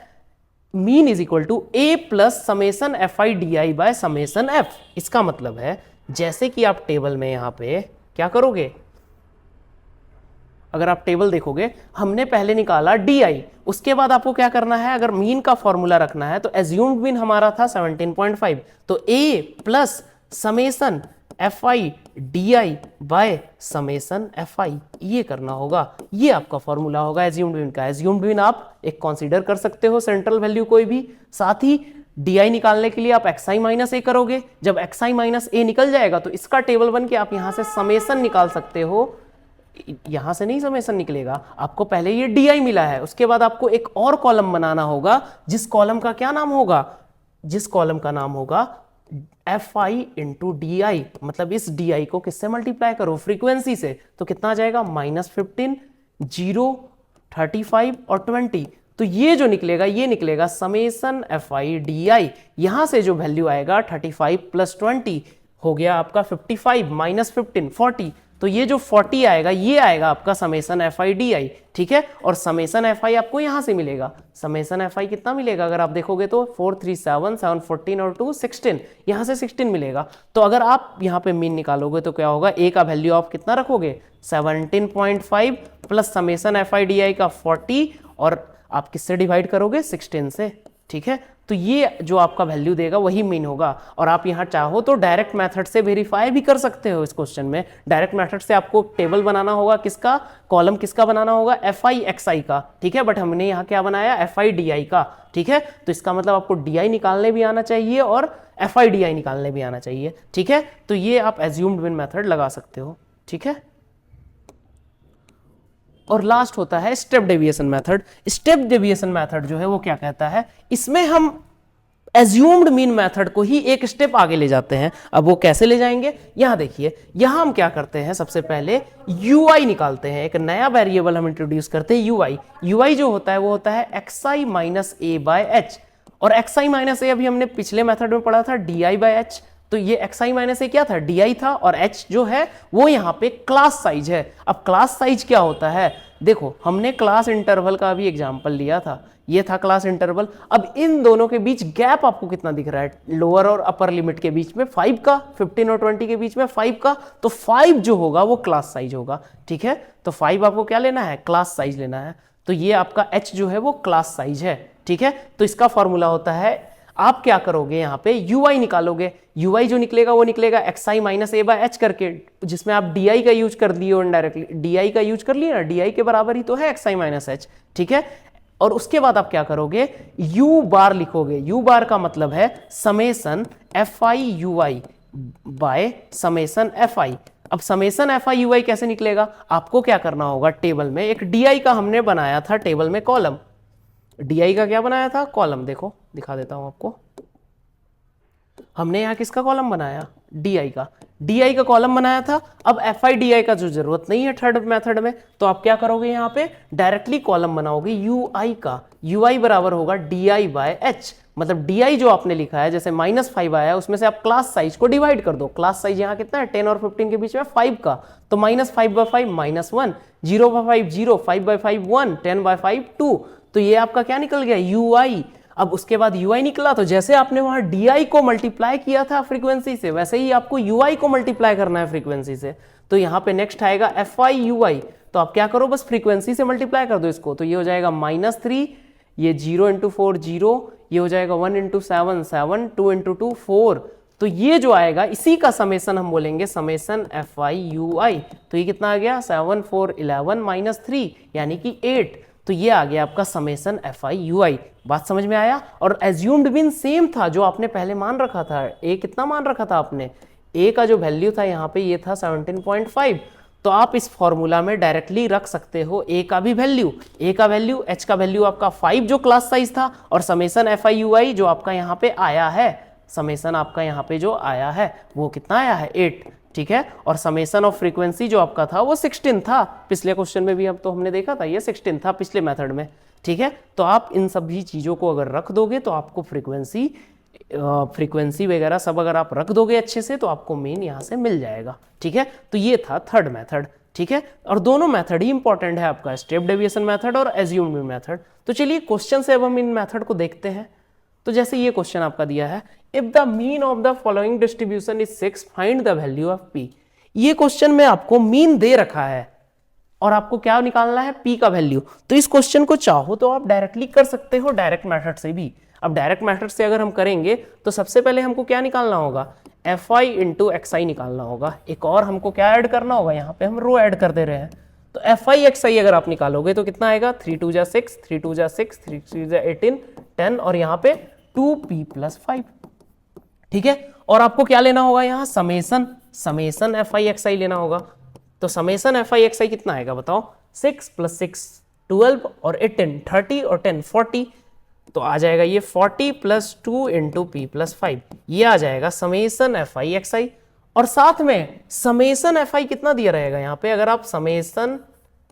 mean is equal to A plus summation F I D I by summation F. इसका मतलब है जैसे कि आप टेबल में यहां पे क्या करोगे, अगर आप टेबल देखोगे, हमने पहले निकाला डी, उसके बाद आपको क्या करना है, अगर मीन का फॉर्मूला रखना है तो एज्यूम्ड मीन हमारा था 17.5, तो A plus summation F I D I by summation F I, ये करना होगा। ये आपका फॉर्मूला होगा एज्यूम्ड मीन का। एज्यूम्ड मीन आप एक कंसीडर कर सकते हो सेंट्रल वैल्यू कोई भी। साथ ही डी निकालने के लिए आप एक्स आई माइनस ए करोगे। जब एक्स आई माइनस ए निकल जाएगा तो इसका टेबल बन के आप यहां से समेसन निकाल सकते हो। यहां से नहीं समेसन निकलेगा, आपको पहले ये डी मिला है, उसके बाद आपको एक और कॉलम बनाना होगा, जिस कॉलम का क्या नाम होगा, जिस कॉलम का नाम होगा F I into D I. मतलब इस डी आई को किससे मल्टीप्लाई करो, फ्रीक्वेंसी से। तो कितना आ जाएगा, -15, 0, 35 और 20। तो ये जो निकलेगा, ये निकलेगा summation F I D I. यहां से जो वैल्यू आएगा 35 प्लस 20 हो गया आपका 55 माइनस 15 40। तो ये जो 40 आएगा, ये आएगा आपका summation F I D I, ठीक है। और समेसन एफ आई आपको यहां से मिलेगा। समेसन एफ आई कितना मिलेगा, अगर आप देखोगे तो 4, 3, 7, 7, 14 और 2, 16, यहां से 16 मिलेगा। तो अगर आप यहां पे मीन निकालोगे तो क्या होगा, ए का वैल्यू आप कितना रखोगे, 17.5 plus summation F I D I का 40, और आप किससे डिवाइड करोगे, 16 से, ठीक है। तो ये जो आपका वैल्यू देगा वही मीन होगा। और आप यहां चाहो तो डायरेक्ट मेथड से वेरीफाई भी कर सकते हो। इस क्वेश्चन में डायरेक्ट मेथड से आपको टेबल बनाना होगा, किसका, कॉलम किसका बनाना होगा, एफ आई एक्स आई का, ठीक है। बट हमने यहाँ क्या बनाया, एफ आई डी आई का, ठीक है। तो इसका मतलब आपको डी आई निकालने भी आना चाहिए और एफ आई डी आई निकालने भी आना चाहिए, ठीक है। तो ये आप एज्यूम्ड मीन मेथड लगा सकते हो, ठीक है। और लास्ट होता है step deviation method. Step deviation method जो है वो क्या कहता है, इसमें हम एज्यूम्ड मीन मेथड को ही एक स्टेप आगे ले जाते हैं। अब वो कैसे ले जाएंगे, यहां देखिए, यहां हम क्या करते हैं, सबसे पहले ui निकालते हैं। एक नया वेरिएबल हम इंट्रोड्यूस करते हैं ui जो होता है वो होता है xi minus A by H. और xi माइनस ए अभी हमने पिछले मेथड में पढ़ा था di बाय एच। तो ये xi माइनस ए क्या था, di था, और h जो है वो यहाँ पे क्लास साइज है। अब क्लास साइज क्या होता है, देखो हमने क्लास इंटरवल का भी एग्जांपल लिया था, ये था क्लास इंटरवल। अब इन दोनों के बीच गैप आपको कितना दिख रहा है, लोअर और अपर लिमिट के बीच में 5 का, 15 और 20 के बीच में 5 का। तो 5 जो होगा वो क्लास साइज होगा, ठीक है। तो 5 आपको क्या लेना है, क्लास साइज लेना है। तो ये आपका h जो है वो क्लास साइज है, ठीक है। तो इसका फॉर्मूला होता है, आप क्या करोगे, यहाँ पे ui निकालोगे। ui जो निकलेगा वो निकलेगा xi minus A by H करके, जिसमें आप di का यूज कर दिए इनडायरेक्टली, di का यूज कर लिया ना, di के बराबर ही तो है xi माइनस एच, ठीक है। और उसके बाद आप क्या करोगे, u बार लिखोगे। u बार का मतलब है summation F I U I, by summation F I. अब summation F I U I कैसे निकलेगा, आपको क्या करना होगा, टेबल में एक डी आई का हमने बनाया था टेबल में कॉलम, डी आई का क्या बनाया था, कॉलम। देखो दिखा देता हूं आपको, हमने यहां किसका कॉलम बनाया, डी आई का, डी आई का कॉलम बनाया था। अब एफ आई डी आई का जो जरूरत नहीं है थर्ड मेथड में, तो आप क्या करोगे, यहां पे डायरेक्टली कॉलम बनाओगे यू आई का, यू आई बराबर होगा डी आई बाय एच। मतलब डी आई जो आपने लिखा है, जैसे -5 आया उसमें से आप क्लास साइज को डिवाइड कर दो, क्लास साइज यहाँ कितना है 10 और 15 के बीच में 5 का, तो -5/5 -1, 0/5 0, 5/5 1, 10/5 2, तो ये आपका क्या निकल गया, यू आई। अब उसके बाद यू आई निकला, तो जैसे आपने वहां डी आई को मल्टीप्लाई किया था फ्रीक्वेंसी से, वैसे ही आपको यू आई को मल्टीप्लाई करना है फ्रीक्वेंसी से। तो यहाँ पे नेक्स्ट आएगा एफ आई यू आई, तो आप क्या करो, बस फ्रीक्वेंसी से मल्टीप्लाई कर दो इसको, तो ये हो जाएगा -3, ये 0 × 4 0, ये हो जाएगा 1 × 7 7, 2 × 2 4, तो ये जो आएगा इसी का समेसन हम बोलेंगे समेसन एफ आई यू आई। तो ये कितना आ गया, 7 4 11 -3 यानी कि 8, तो ये आ गया आपका समेसन एफ आई यू आई। बात समझ में आया। और एज्यूम्ड मीन सेम था जो आपने पहले मान रखा था, ए कितना मान रखा था आपने, ए का जो वैल्यू था यहाँ पे ये था 17.5, तो आप इस फॉर्मूला में डायरेक्टली रख सकते हो ए का भी वैल्यू, ए का वैल्यू, एच का वैल्यू आपका 5 जो क्लास साइज था, और समेसन एफ आई यू आई जो आपका यहाँ पे आया है, समेसन आपका यहाँ पे जो आया है वो कितना आया है 8, ठीक है। और समेसन ऑफ फ्रीक्वेंसी जो आपका था वो 16 था, पिछले क्वेश्चन में भी अब तो हमने देखा था ये 16 था पिछले मेथड में, ठीक है। तो आप इन सभी चीजों को अगर रख दोगे तो आपको फ्रीक्वेंसी वगैरह सब अगर आप रख दोगे अच्छे से, तो आपको मीन यहाँ से मिल जाएगा, ठीक है। तो ये था थर्ड मेथड, ठीक है। और दोनों मेथड ही इंपॉर्टेंट है, आपका स्टेप डेविएशन मेथड और एज्यूम्ड मेथड। तो चलिए क्वेश्चन से अब हम इन मेथड को देखते हैं। तो जैसे ये क्वेश्चन आपका दिया है, if the mean of the following distribution is 6 find the value of P. ये क्वेश्चन में आपको मीन दे रखा है और आपको क्या निकालना है, पी का वैल्यू। तो इस क्वेश्चन को चाहो तो आप डायरेक्टली कर सकते हो, डायरेक्ट मेथड से भी। अब डायरेक्ट मेथड से अगर हम करेंगे तो सबसे पहले हमको क्या निकालना होगा, एफ आई इंटू एक्स आई निकालना होगा। एक और हमको क्या ऐड करना होगा, यहाँ पे हम रो ऐड कर दे रहे हैं। तो एफ आई एक्स आई अगर आप निकालोगे तो कितना आएगा, 3 2 जा 6, 3 2 जा 6, 3 3 जा 18 10, और यहाँ पे 2p + 5, ठीक है। और आपको क्या लेना होगा यहाँ, समेसन एफ आई एक्स आई लेना होगा। तो समेसन एफ आई एक्स आई कितना आएगा बताओ, 6 + 6 12 और 18 30 और 10 40, तो आ जाएगा ये 40 + 2 × p + 5, ये आ जाएगा समेसन एफ आई एक्स आई। और साथ में समेसन एफ आई कितना दिया रहेगा यहाँ पे, अगर आप समेसन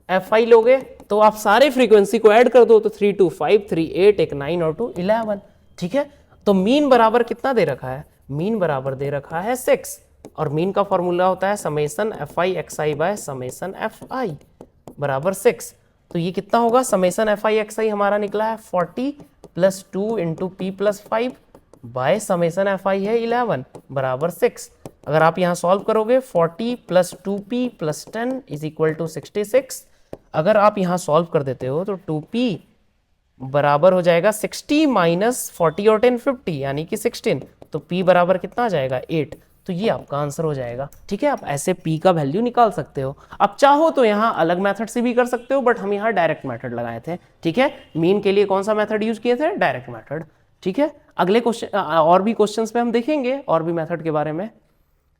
एफ आई लोगे तो आप सारे फ्रीक्वेंसी को ऐड कर दो, तो 3 2 5 3 8 1 9 और 2 11, ठीक है। तो मीन बराबर कितना दे रखा है, मीन बराबर दे रखा है 6, और मीन का फॉर्मूला होता है summation F I X I by summation F I बराबर 6। तो ये कितना होगा, summation F I X I हमारा निकला है 40 + 2 × p + 5 by summation F I है 11 बराबर 6। अगर आप यहाँ सॉल्व करोगे 40 + 2p + 10 = 66। अगर आप यहाँ सॉल्व कर देते हो तो 2p बराबर हो जाएगा 60 - 40 और 10 50 यानी कि 16, तो p बराबर कितना आ जाएगा 8। तो ये आपका आंसर हो जाएगा, ठीक है। आप ऐसे p का वैल्यू निकाल सकते हो। आप चाहो तो यहाँ अलग मेथड से भी कर सकते हो, बट हम यहाँ डायरेक्ट मेथड लगाए थे, ठीक है। मीन के लिए कौन सा मेथड यूज किए थे, डायरेक्ट मेथड, ठीक है। अगले क्वेश्चन और भी क्वेश्चंस में हम देखेंगे और भी मेथड के बारे में।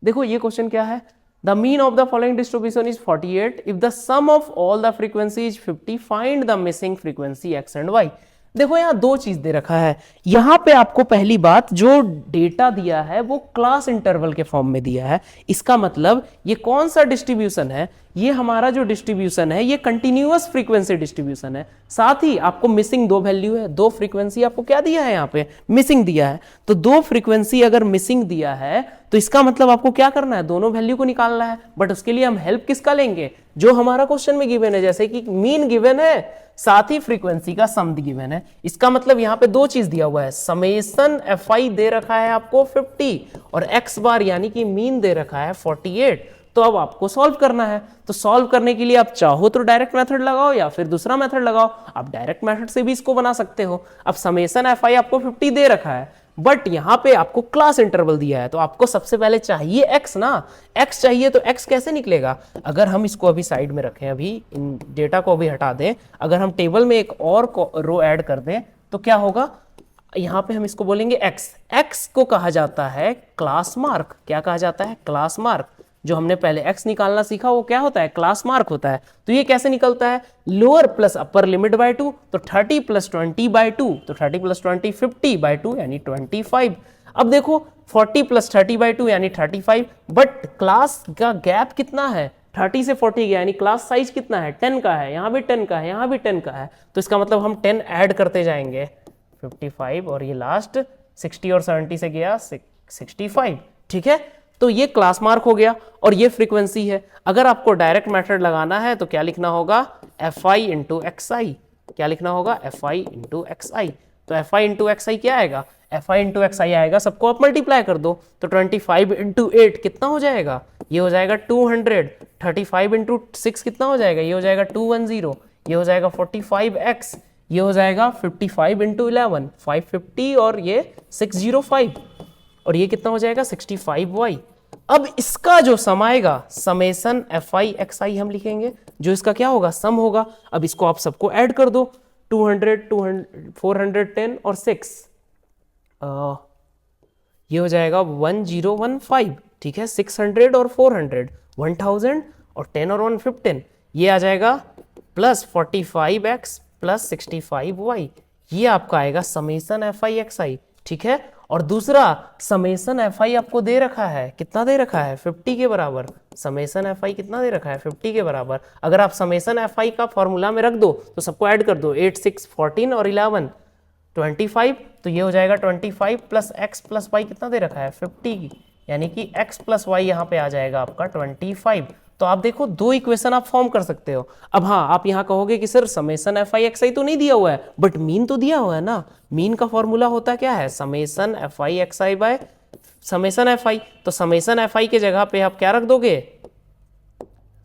देखो ये क्वेश्चन क्या है, the mean of the following distribution is 48 if the sum of all the frequency is 50 find the missing frequency X and Y. देखो यहाँ दो चीज दे रखा है, यहाँ पे आपको पहली बात जो डेटा दिया है वो क्लास इंटरवल के फॉर्म में दिया है। इसका मतलब ये कौन सा डिस्ट्रीब्यूशन है, ये हमारा जो डिस्ट्रीब्यूशन है ये कंटिन्यूअस फ्रीक्वेंसी डिस्ट्रीब्यूशन है। साथ ही आपको मिसिंग दो वैल्यू है, दो फ्रीक्वेंसी आपको क्या दिया है, यहाँ पे मिसिंग दिया है। तो दो फ्रीक्वेंसी अगर मिसिंग दिया है तो इसका मतलब आपको क्या करना है, दोनों वैल्यू को निकालना है। बट उसके लिए हम हेल्प किसका लेंगे, जो हमारा क्वेश्चन में गिवन है, जैसे कि मीन गिवन है साथ ही फ्रीक्वेंसी का सम गिवन है। इसका मतलब यहाँ पे दो चीज दिया हुआ है, समेसन एफ आई दे रखा है आपको 50 और एक्स बार यानी कि मीन दे रखा है 48। तो अब आपको सॉल्व करना है। तो सॉल्व करने के लिए आप चाहो तो डायरेक्ट मेथड लगाओ या फिर दूसरा मेथड लगाओ। आप डायरेक्ट मेथड से भी इसको बना सकते हो। अब समेसन एफ आई आपको 50 दे रखा है, बट यहां पे आपको क्लास इंटरवल दिया है, तो आपको सबसे पहले चाहिए x ना, x चाहिए। तो x कैसे निकलेगा, अगर हम इसको अभी साइड में रखें, अभी इन डेटा को अभी हटा दें, अगर हम टेबल में एक और रो ऐड कर दें तो क्या होगा, यहाँ पे हम इसको बोलेंगे x। x को कहा जाता है क्लास मार्क। क्या कहा जाता है? Class mark. जो हमने पहले x निकालना सीखा वो क्या होता है? क्लास मार्क होता है। तो ये कैसे निकलता है? Lower plus upper limit by 2, तो 30 प्लस 20 बाय 2, तो 30 प्लस 20 50 बाय 2 यानी 25। अब देखो 40 प्लस 30 बाय 2 यानी 35, बट क्लास का गैप कितना है? 30 से 40 गया, यानी क्लास साइज कितना है? 10 का है। यहाँ भी 10 का है, यहाँ भी 10 का है, तो इसका मतलब हम 10 ऐड करते जाएंगे, 55 और ये लास्ट 60 और 70 से गया 65। ठीक है, तो ये क्लास मार्क हो गया और ये फ्रीक्वेंसी है। अगर आपको डायरेक्ट मेथड लगाना है तो क्या लिखना होगा? fi into xi। क्या लिखना होगा? fi into xi। तो fi इंटू xi क्या आएगा? fi इंटू xi आएगा, सबको आप मल्टीप्लाई कर दो, तो 25 इंटू 8 कितना हो जाएगा? ये हो जाएगा 200। 35 इंटू 6 कितना हो जाएगा? ये हो जाएगा 210। ये हो जाएगा 45x। ये हो जाएगा 55 इंटू 11 550 और ये 605 और ये कितना हो जाएगा? 65y। अब इसका जो सम आएगा समेसन fi xi हम लिखेंगे, जो इसका क्या होगा? सम होगा। अब इसको आप सबको ऐड कर दो, 200 410 और 6, ये हो जाएगा 1015। ठीक है, 600 और 400 1000 और 10 और 115, ये आ जाएगा प्लस 45x प्लस 65y। ये आपका आएगा समेसन fi xi। ठीक है, और दूसरा समेसन fi आपको दे रखा है, कितना दे रखा है? 50 के बराबर। समेसन fi कितना दे रखा है? 50 के बराबर। अगर आप समेसन fi का फॉर्मूला में रख दो तो सबको ऐड कर दो, 8 6 14 और 11 25, तो ये हो जाएगा 25 प्लस x प्लस y कितना दे रखा है? 50, यानी कि x प्लस y यहाँ पे आ जाएगा आपका 25। तो आप देखो दो इक्वेशन आप फॉर्म कर सकते हो। अब हाँ, आप यहाँ कहोगे कि सर समेसन fi xi तो नहीं दिया हुआ है, बट मीन तो दिया हुआ है ना। मीन का फॉर्मूला होता क्या है? Summation fi xi by summation fi। तो समेसन fi के जगह पे आप क्या रख दोगे?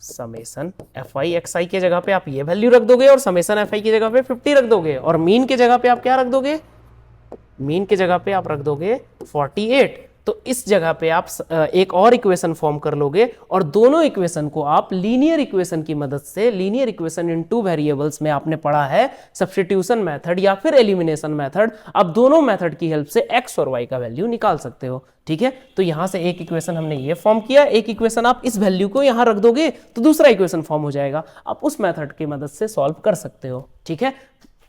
समेसन fi xi के जगह पे आप ये वैल्यू रख दोगे और समेसन fi की जगह पे 50 रख दोगे, और मीन के जगह पे आप क्या रख दोगे? मीन के जगह पे आप रख दोगे 48। तो इस जगह पे आप एक और इक्वेशन फॉर्म कर लोगे और दोनों इक्वेशन को आप लीनियर इक्वेशन की मदद से, linear equation in two variables में आपने पढ़ा है सब्स्टिट्यूशन मेथड या फिर एलिमिनेशन मेथड, आप दोनों मेथड की हेल्प से x और y का वैल्यू निकाल सकते हो। ठीक है, तो यहां से एक इक्वेशन हमने ये फॉर्म किया, एक इक्वेशन आप इस वैल्यू को यहां रख दोगे तो दूसरा इक्वेशन फॉर्म हो जाएगा, आप उस मेथड की मदद से सॉल्व कर सकते हो। ठीक है,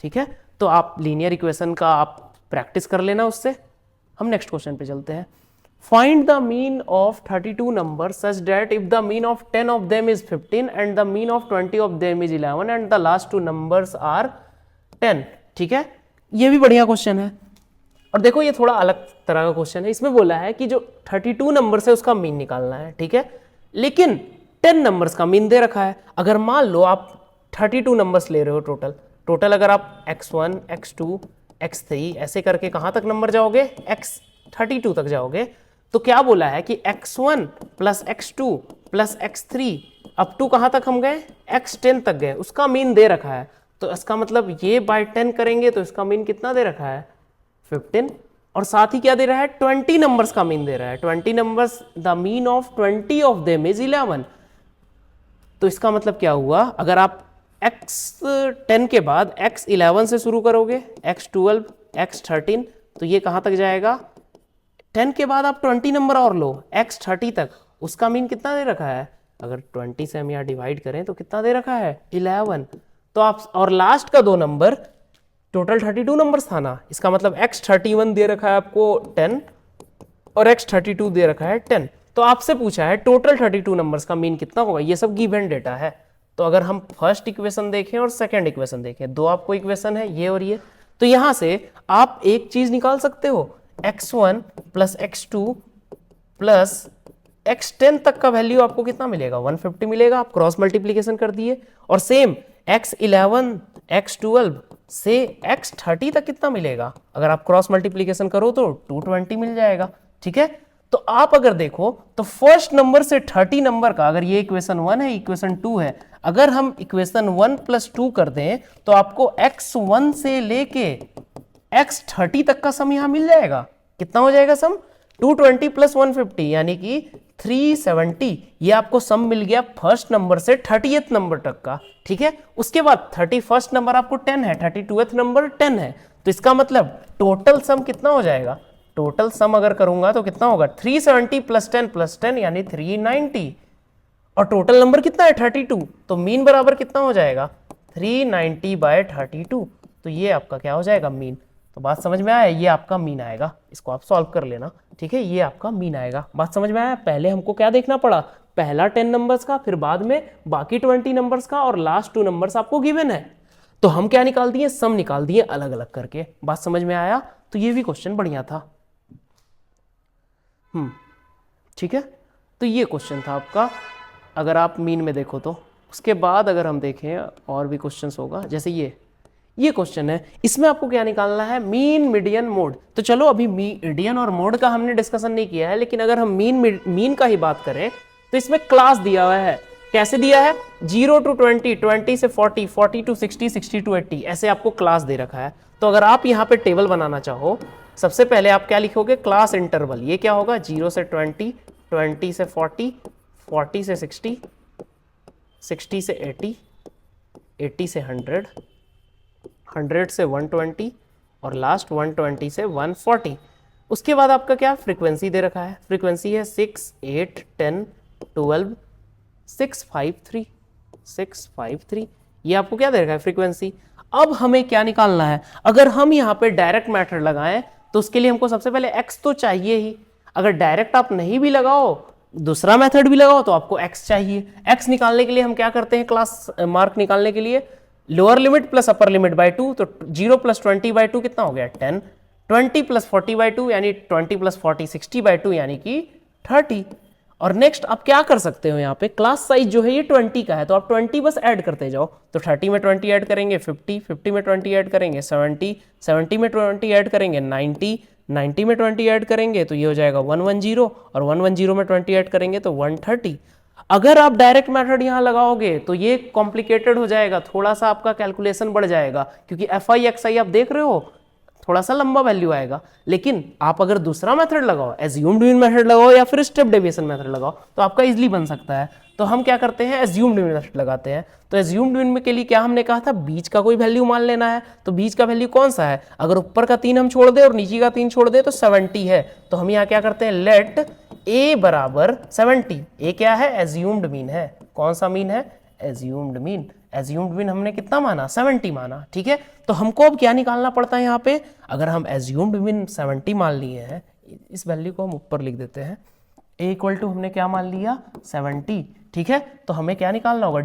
ठीक है, तो आप लीनियर इक्वेशन का आप प्रैक्टिस कर लेना उससे। हम नेक्स्ट क्वेश्चन पे चलते हैं। Find the mean of 32 numbers such that if the mean of 10 of them is 15 and the mean of 20 of them is 11 and the last two numbers are 10। ठीक है, ये भी बढ़िया क्वेश्चन है। और देखो ये थोड़ा अलग तरह का क्वेश्चन है। इसमें बोला है कि जो 32 नंबर्स है उसका मीन निकालना है। ठीक है, लेकिन 10 नंबर्स का मीन दे रखा है। अगर मान लो आप 32 नंबर्स ले रहे हो टोटल अगर आप x1 x2 x3 ऐसे करके कहाँ तक नंबर जाओगे? x32 तक जाओगे। तो क्या बोला है कि x1 plus x2 plus x3 up to कहाँ तक हम गए? x10 तक गए, उसका मीन दे रखा है। तो इसका मतलब ये बाय 10 करेंगे तो इसका मीन कितना दे रखा है? 15। और साथ ही क्या दे रहा है? 20 नंबर्स का मीन दे रहा है। 20 numbers, the mean of 20 of them is 11। तो इसका मतलब क्या हुआ? अगर आप x10 के बाद x11 से शुरू करोगे, x12 x13, तो ये कहाँ तक जाएगा? 10 के बाद आप 20 नंबर और लो x30 तक, उसका मीन कितना दे रखा है? अगर 20 से हम यहाँ डिवाइड करें तो कितना दे रखा है? 11। तो आप और लास्ट का दो नंबर, टोटल 32 नंबर्स था ना, इसका मतलब x31 दे रखा है आपको 10 और x32 दे रखा है 10। तो आपसे पूछा है टोटल 32 नंबर्स का मीन कितना होगा। ये सब गिवन डेटा है। तो अगर हम फर्स्ट इक्वेशन देखें और सेकंड इक्वेशन देखें, दो आपको इक्वेशन है ये और ये, तो यहां से आप एक चीज निकाल सकते हो, x1 plus x2 plus x10 तक का वैल्यू आपको कितना मिलेगा? 150 मिलेगा। आप क्रॉस मल्टीप्लीकेशन कर दिए। और सेम x11 x12 से x30 तक कितना मिलेगा? अगर आप क्रॉस मल्टीप्लीकेशन करो तो 220 मिल जाएगा। ठीक है, तो आप अगर देखो तो फर्स्ट नंबर से 30 नंबर का, अगर ये इक्वेशन 1 है इक्वेशन 2 है, अगर हम इक्वेशन 1 प्लस 2 कर दें तो आपको x1 से लेके x30 तक का सम यहां मिल जाएगा। कितना हो जाएगा सम? 220 प्लस 150 यानी कि 370। ये आपको सम मिल गया फर्स्ट नंबर से 30th नंबर तक का। ठीक है, उसके बाद 31st नंबर आपको 10 है, 32th नंबर 10 है, तो इसका मतलब टोटल सम कितना हो जाएगा, टोटल सम अगर करूंगा तो कितना होगा 370 प्लस 10 यानी 390, और टोटल नंबर कितना है 32, तो मीन बराबर कितना हो जाएगा 390/32। तो ये आपका क्या हो जाएगा मीन। तो बात समझ में आया, ये आपका मीन आएगा, इसको आप सॉल्व कर लेना, ठीक है, ये आपका मीन आएगा। बात समझ में आया। पहले हमको क्या देखना पड़ा, पहला 10 नंबर्स का, फिर बाद में बाकी 20 नंबर्स का, और लास्ट 2 नंबर्स आपको गिवन है। तो हम क्या निकाल दिए, सम निकाल दिए अलग अलग करके। बात समझ में आया। तो ये भी क्वेश्चन बढ़िया था। ठीक है, तो ये क्वेश्चन था आपका, अगर आप मीन में देखो तो। उसके बाद अगर हम देखें और भी क्वेश्चंस होगा, जैसे ये क्वेश्चन है, इसमें आपको क्या निकालना है, मीन मीडियन मोड। तो चलो अभी मीडियन और मोड का हमने डिस्कशन नहीं किया है, लेकिन अगर हम मीन का ही बात करें तो इसमें क्लास दिया हुआ है। कैसे दिया है, 0 to 20, 20 से 40, 40 to 60, 60 to 80, ऐसे आपको क्लास दे रखा है। तो अगर आप यहाँ पे टेबल बनाना चाहो, सबसे पहले आप क्या लिखोगे, क्लास इंटरवल। ये क्या होगा, 0 से 20, 20 से 40, 40 से 60, 60 से 80, 80 से 100, 100 से 120, और लास्ट 120 से 140। उसके बाद आपका क्या फ्रीक्वेंसी दे रखा है, फ्रीक्वेंसी है 6, 8, 10, 12, 653, 653। ये आपको क्या दे रखा है फ्रीक्वेंसी। अब हमें क्या निकालना है, अगर हम यहाँ पे डायरेक्ट मेथड लगाएं तो उसके लिए हमको सबसे पहले x तो चाहिए ही। अगर डायरेक्ट आप नहीं भी लगाओ, दूसरा मेथड भी लगाओ, तो आपको x चाहिए। x निकालने के लिए हम क्या करते हैं, क्लास मार्क निकालने के लिए lower limit plus upper limit by 2, तो 0 + 20/2 कितना हो गया 10, 20 + 40/2 यानी 20 + 40 60/2 यानी कि 30। और नेक्स्ट आप क्या कर सकते हो, यहाँ पे क्लास साइज जो है ये 20 का है, तो आप 20 बस ऐड करते जाओ। तो 30 में 20 ऐड करेंगे 50, 50 में 20 ऐड करेंगे 70, 70 में 20 ऐड करेंगे 90, 90 में 20 ऐड करेंगे तो ये हो जाएगा 110, और 110 में 20 ऐड करेंगे तो 130। अगर आप डायरेक्ट मेथड यहाँ लगाओगे तो ये कॉम्प्लिकेटेड हो जाएगा, थोड़ा सा आपका कैलकुलेशन बढ़ जाएगा, क्योंकि FI XI आप देख रहे हो थोड़ा सा लंबा वैल्यू आएगा। लेकिन आप अगर दूसरा मेथड लगाओ, एज्यूम्ड मीन मेथड लगाओ या फिर स्टेप डेविएशन मेथड लगाओ, तो आपका इजीली बन सकता है। तो हम क्या करते हैं, एज्यूम्ड मीन मेथड लगाते हैं। तो एज्यूम्ड मीन के लिए क्या हमने कहा था, बीच का कोई वैल्यू मान लेना है। तो बीच का वैल्यू कौन सा है, अगर ऊपर का 3 हम छोड़ दे और नीचे का 3 छोड़ दे तो 70 है। तो हम यहाँ क्या करते हैं, लेट a बराबर 70। a क्या है, एज्यूम्ड मीन है। कौन सा मीन है, एज्यूम्ड मीन। एज्यूम्ड मीन हमने कितना माना, 70 माना, ठीक है। तो हमको अब क्या निकालना पड़ता है यहाँ पे, अगर हम एज्यूम्ड मीन 70 मान लिए हैं, इस वैल्यू को हम ऊपर लिख देते हैं, a = हमने क्या मान लिया 70, ठीक है। तो हमें क्या निकालना होगा,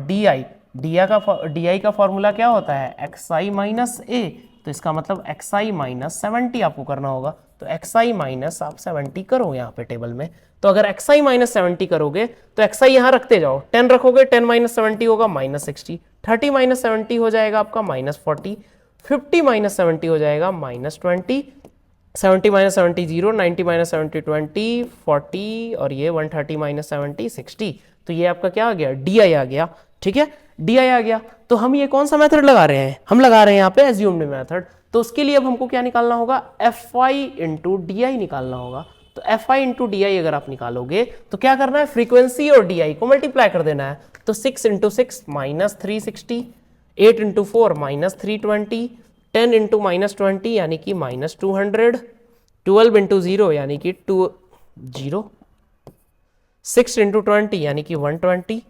di का फॉर्मूला क्या होता है, xi माइनस a। तो इसका मतलब xi माइनस 70 आपको करना होगा। तो xi माइनस आप 70 करो यहाँ पे टेबल में। तो अगर xi माइनस 70 करोगे तो xi यहाँ रखते जाओ, 10 रखोगे 10 माइनस 70 होगा -60, 30 माइनस 70 हो जाएगा आपका -40, 50 माइनस 70 हो जाएगा -20, 70 माइनस 70 0, 90 माइनस 70 20, 40, और ये 130 माइनस 70 60। तो ये आपका क्या आ गया, di आ गया, ठीक है, di आ गया। तो हम ये कौन सा मेथड लगा रहे हैं, हम लगा रहे हैं यहाँ पे एज्यूम्ड मेथड। तो उसके लिए अब हमको क्या निकालना होगा, FI × DI निकालना होगा। तो FI × DI अगर आप निकालोगे तो क्या करना है, फ्रीक्वेंसी और DI को मल्टीप्लाई कर देना है। तो 6 × 6 -360, 8 × 4 -320, 10 × -20 यानी कि -200, 12 × 0 यानी कि 20, 6 × 20 यानी कि 120,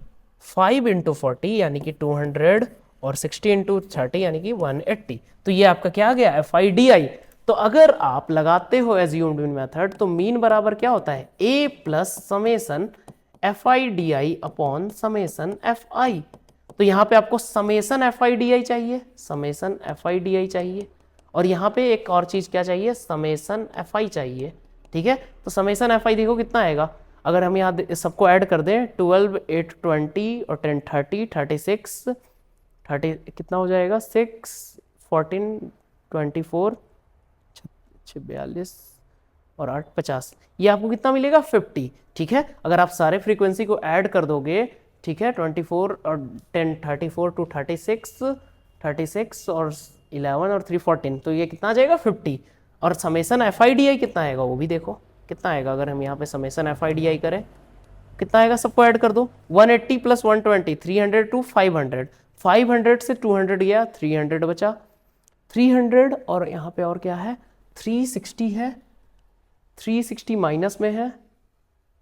5 × 40 यानी कि 200, और 60 × 30 यानी कि 180। तो ये आपका क्या आ गया, FI DI। तो अगर आप लगाते हो एज्यूम्ड मीन मेथड तो मीन बराबर क्या होता है, a plus summation FI DI upon summation FI। तो यहाँ पे आपको समेसन FI DI चाहिए, समेसन FI DI चाहिए, और यहाँ पे एक और चीज क्या चाहिए, समेसन FI चाहिए, ठीक है। तो समेसन FI देखो कितना आएगा, अगर हम यहाँ सबको ऐड कर दें, 12, 8, 20 और 10 30, 36, 30 कितना हो जाएगा, 6, 14, 24, 42 और 8 50, ये आपको कितना मिलेगा 50, ठीक है। अगर आप सारे फ्रीक्वेंसी को ऐड कर दोगे, ठीक है, 24 और 10 34 to 36, 36 और 11 और 3 14, तो ये कितना आ जाएगा 50। और समेसन FI DI कितना आएगा वो भी देखो कितना आएगा, अगर हम यहाँ पे समेसन FI DI करें कितना आएगा, सबको ऐड कर दो, 180 + 120 300 to 500, 500 से 200 गया 300 बचा, 300 और यहाँ पे और क्या है 360 है, 360 माइनस में है,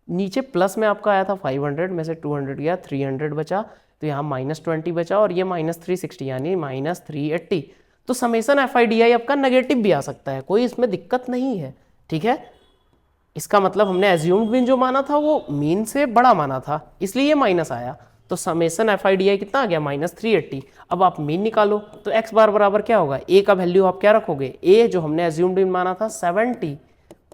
नीचे प्लस में आपका आया था 500 में से 200 गया, 300 बचा, तो यहाँ -20 बचा और ये -360 यानी -380। तो समेसन FIDI आपका नेगेटिव भी आ सकता है, कोई इसमें दिक्कत नहीं है, ठीक है। इसका मतलब हमने एज्यूम्ड मीन जो माना था वो मीन से बड़ा माना था, इसलिए ये माइनस आया। तो समेसन FIDI कितना आ गया -380। अब आप मीन निकालो तो x बार बराबर क्या होगा, a का वैल्यू आप क्या रखोगे, a जो हमने एज्यूम्ड मीन माना था 70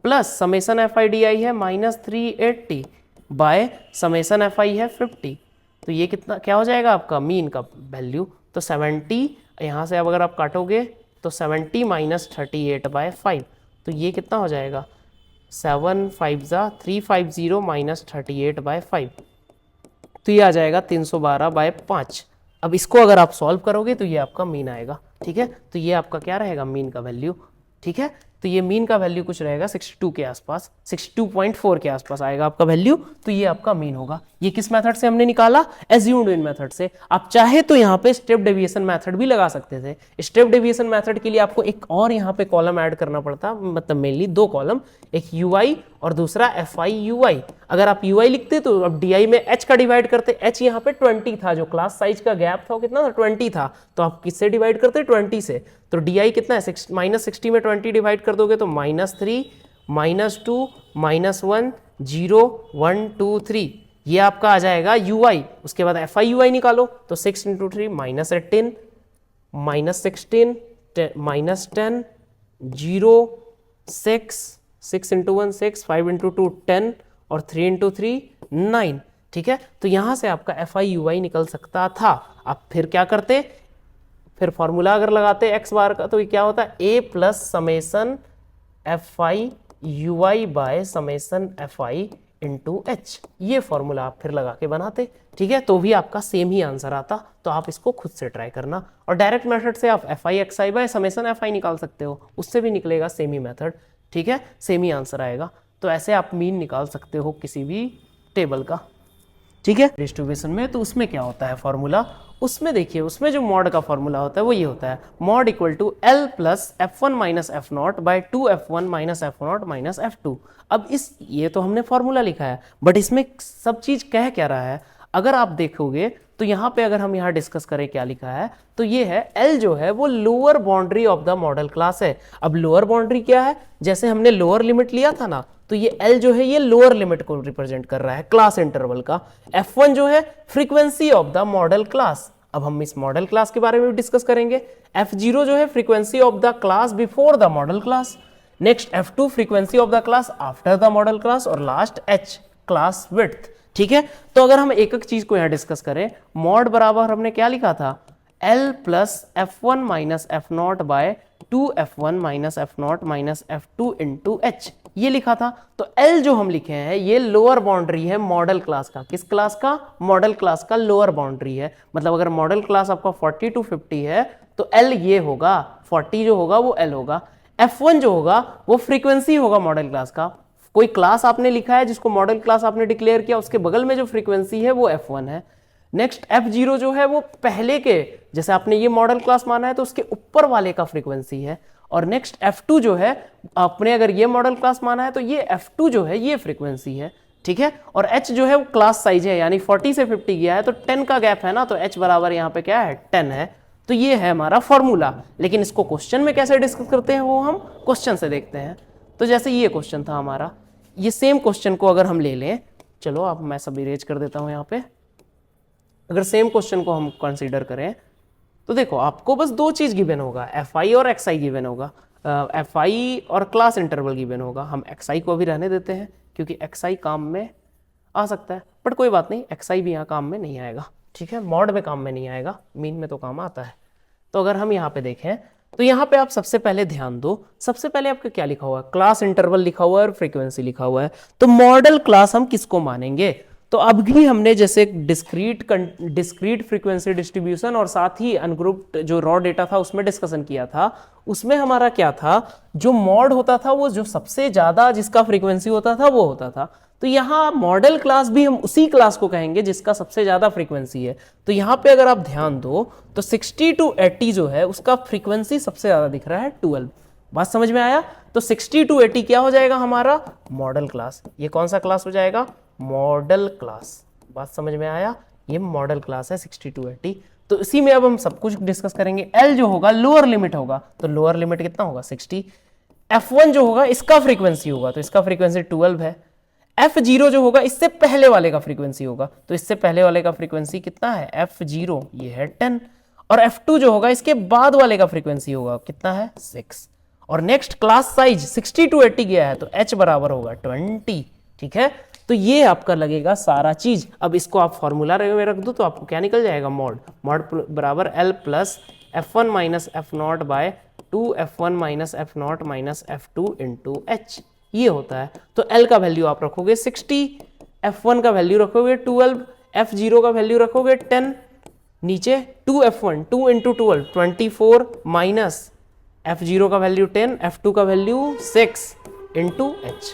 प्लस समेसन FIDI है -380 बाय समेसन FI है 50। तो ये कितना क्या हो जाएगा आपका मीन का वैल्यू, तो 70 यहाँ से अब अगर आप काटोगे तो 70 - 38/5, तो ये कितना हो जाएगा 7 5 350 - 38/5, तो ये आ जाएगा 312/5। अब इसको अगर आप सॉल्व करोगे तो ये आपका मीन आएगा, ठीक है। तो ये आपका क्या रहेगा मीन का वैल्यू, ठीक है। तो ये मीन का वैल्यू कुछ रहेगा 62 के आसपास, 62.4 के आसपास आएगा आपका वैल्यू, तो ये आपका मीन होगा। ये किस मेथड से हमने निकाला, एज्यूम्ड मीन मेथड से। आप चाहे तो यहाँ पे स्टेप डेविएशन मेथड भी लगा सकते थे। स्टेप डेविएशन मेथड के लिए आपको एक और यहाँ पे कॉलम ऐड करना पड़ता, मतलब मेनली 2 कॉलम, एक UI और दूसरा FI/UI। अगर आप UI लिखते तो अब DI में H का डिवाइड करते, H यहाँ पे 20 था, जो क्लास साइज का गैप था वो कितना था 20 था, तो आप किससे डिवाइड करते 20 से, तो DI कितना है -60 में 20 डिवाइड कर दोगे तो -3 -2 -1 0 1 2 3, ये आपका आ जाएगा UI। उसके बाद FI/UI निकालो तो 6 × 3 -18 -16 -10 0 6 6 × 1 6 5 × 2 10 और 3 × 3 9, ठीक है। तो यहां से आपका FI/UI निकल सकता था। आप फिर क्या करते, फिर फॉर्मूला अगर लगाते x बार का तो ये क्या होता है a plus summation FI/UI by summation FI into H, ये फॉर्मूला आप फिर लगा के बनाते, ठीक है। तो भी आपका सेम ही आंसर आता। तो आप इसको खुद से ट्राई करना, और डायरेक्ट मेथड से आप FI/XI बाय समेसन FI निकाल सकते हो, उससे भी निकलेगा सेम ही मेथड, ठीक है, सेम ही आंसर आएगा। तो ऐसे आप मीन निकाल सकते हो किसी भी टेबल का, ठीक है। डिस्ट्रीब्यूशन में तो उसमें क्या होता है फॉर्मूला, उसमें देखिए उसमें जो मॉड का फॉर्मूला होता है वो ये होता है mode equal to L plus F1 - F0 by 2F1 - F0 - F2। अब इस ये तो हमने फॉर्मूला लिखा है, बट इसमें सब चीज कह क्या रहा है, अगर आप देखोगे तो यहाँ पे अगर हम यहाँ डिस्कस करें क्या लिखा है, तो ये है L जो है वो lower boundary of the model class है। अब लोअर बाउंड्री क्या है, जैसे हमने लोअर लिमिट लिया था ना, तो ये L जो है ये लोअर लिमिट को रिप्रेजेंट कर रहा है क्लास इंटरवल का। F1 जो है frequency of the model class, अब हम इस मॉडल क्लास के बारे में भी डिस्कस करेंगे। F0 जो है frequency of the class before the model class, next F2 frequency of the class after the model class, और लास्ट H क्लास विड्थ, ठीक है। तो अगर हम एक एक चीज को यहां डिस्कस करें, मॉड बराबर हमने क्या लिखा था L plus F1 - F0 by 2F1 - F0 - F2 into H, ये लिखा था। तो L जो हम लिखे हैं ये लोअर बाउंड्री है मॉडल क्लास का, किस क्लास का, मॉडल क्लास का लोअर बाउंड्री है। मतलब अगर मॉडल क्लास आपका 40 to 50 है तो L ये होगा, 40 जो होगा वो L होगा। F1 जो होगा वो फ्रीक्वेंसी होगा मॉडल क्लास का, कोई क्लास आपने लिखा है जिसको मॉडल क्लास आपने डिक्लेयर किया, उसके बगल में जो फ्रीक्वेंसी है वो F1 है। नेक्स्ट F0 जो है वो पहले के, जैसे आपने ये मॉडल क्लास माना है तो उसके ऊपर वाले का फ्रीक्वेंसी है। और नेक्स्ट F2 जो है, आपने अगर ये मॉडल क्लास माना है तो ये F2 जो है ये फ्रीक्वेंसी है, ठीक है। और H जो है वो क्लास साइज है, यानी 40 से 50 गया है तो 10 का गैप है ना, तो H बराबर यहाँ पे क्या है 10 है। तो ये है हमारा फॉर्मूला। लेकिन इसको क्वेश्चन में कैसे डिस्कस करते हैं वो हम क्वेश्चन से देखते हैं। तो जैसे ये क्वेश्चन था हमारा, ये सेम क्वेश्चन को अगर हम ले लें, चलो अब मैं सब इरेज कर देता हूं यहाँ पे। अगर सेम क्वेश्चन को हम कंसीडर करें तो देखो आपको बस 2 चीज गिवन होगा, FI और XI गिवन होगा, FI और क्लास इंटरवल गिवन होगा। हम XI को अभी रहने देते हैं क्योंकि XI काम में आ सकता है, बट कोई बात नहीं, XI भी यहाँ काम में नहीं आएगा, ठीक है। मॉड में काम में नहीं आएगा, मीन में तो काम आता है। तो अगर हम यहाँ पे देखें तो यहाँ पे आप सबसे पहले ध्यान दो, सबसे पहले आपका क्या लिखा हुआ है, क्लास इंटरवल लिखा हुआ है और फ्रीक्वेंसी लिखा हुआ है। तो मॉडल क्लास हम किसको मानेंगे, तो अब भी हमने जैसे डिस्क्रीट फ्रीक्वेंसी डिस्ट्रीब्यूशन और साथ ही अनग्रुप्ड जो रॉ डेटा था उसमें डिस्कशन किया था। उसमें हमारा क्या था, जो मॉड होता था वो जो सबसे ज्यादा जिसका फ्रीक्वेंसी होता था वो होता था। तो यहाँ मॉडल क्लास भी हम उसी क्लास को कहेंगे जिसका सबसे ज्यादा फ्रीक्वेंसी है। तो यहाँ पे अगर आप ध्यान दो तो 60 to 80 जो है उसका फ्रीक्वेंसी सबसे ज्यादा दिख रहा है 12। बात समझ में आया? तो 60 to 80 क्या हो जाएगा हमारा? Model class. ये कौन सा क्लास हो जाएगा? Model class. बात समझ में आया? ये मॉडल क्लास है 60 to 80। तो इसी में अब हम सब कुछ डिस्कस करेंगे। L जो होगा लोअर लिमिट होगा, तो लोअर लिमिट कितना होगा? 60। F1 जो होगा इसका फ्रीक्वेंसी होगा, तो इसका फ्रीक्वेंसी 12 है। F0 जो होगा इससे पहले वाले का फ्रीक्वेंसी होगा, तो इससे पहले वाले का फ्रीक्वेंसी कितना है? F0 ये है 10। और F2 जो होगा इसके बाद वाले का फ्रीक्वेंसी होगा कितना है? 6। और नेक्स्ट क्लास साइज 60 to 80 गया है, तो H बराबर होगा 20। ठीक है, तो ये आपका लगेगा सारा चीज। अब इसको आप फॉर्मूला में रख दो तो आपको क्या निकल जाएगा? मॉड बराबर L plus F1 minus F0 by 2 F1 minus F0 minus F2 into H। ये होता है। तो L का वैल्यू आप रखोगे 60, F1 का वैल्यू रखोगे 12, F0 का वैल्यू रखोगे 10, नीचे 2 F1 2 इंटू 12 24 माइनस F0 का वैल्यू 10, F2 का वैल्यू 6 इंटू H।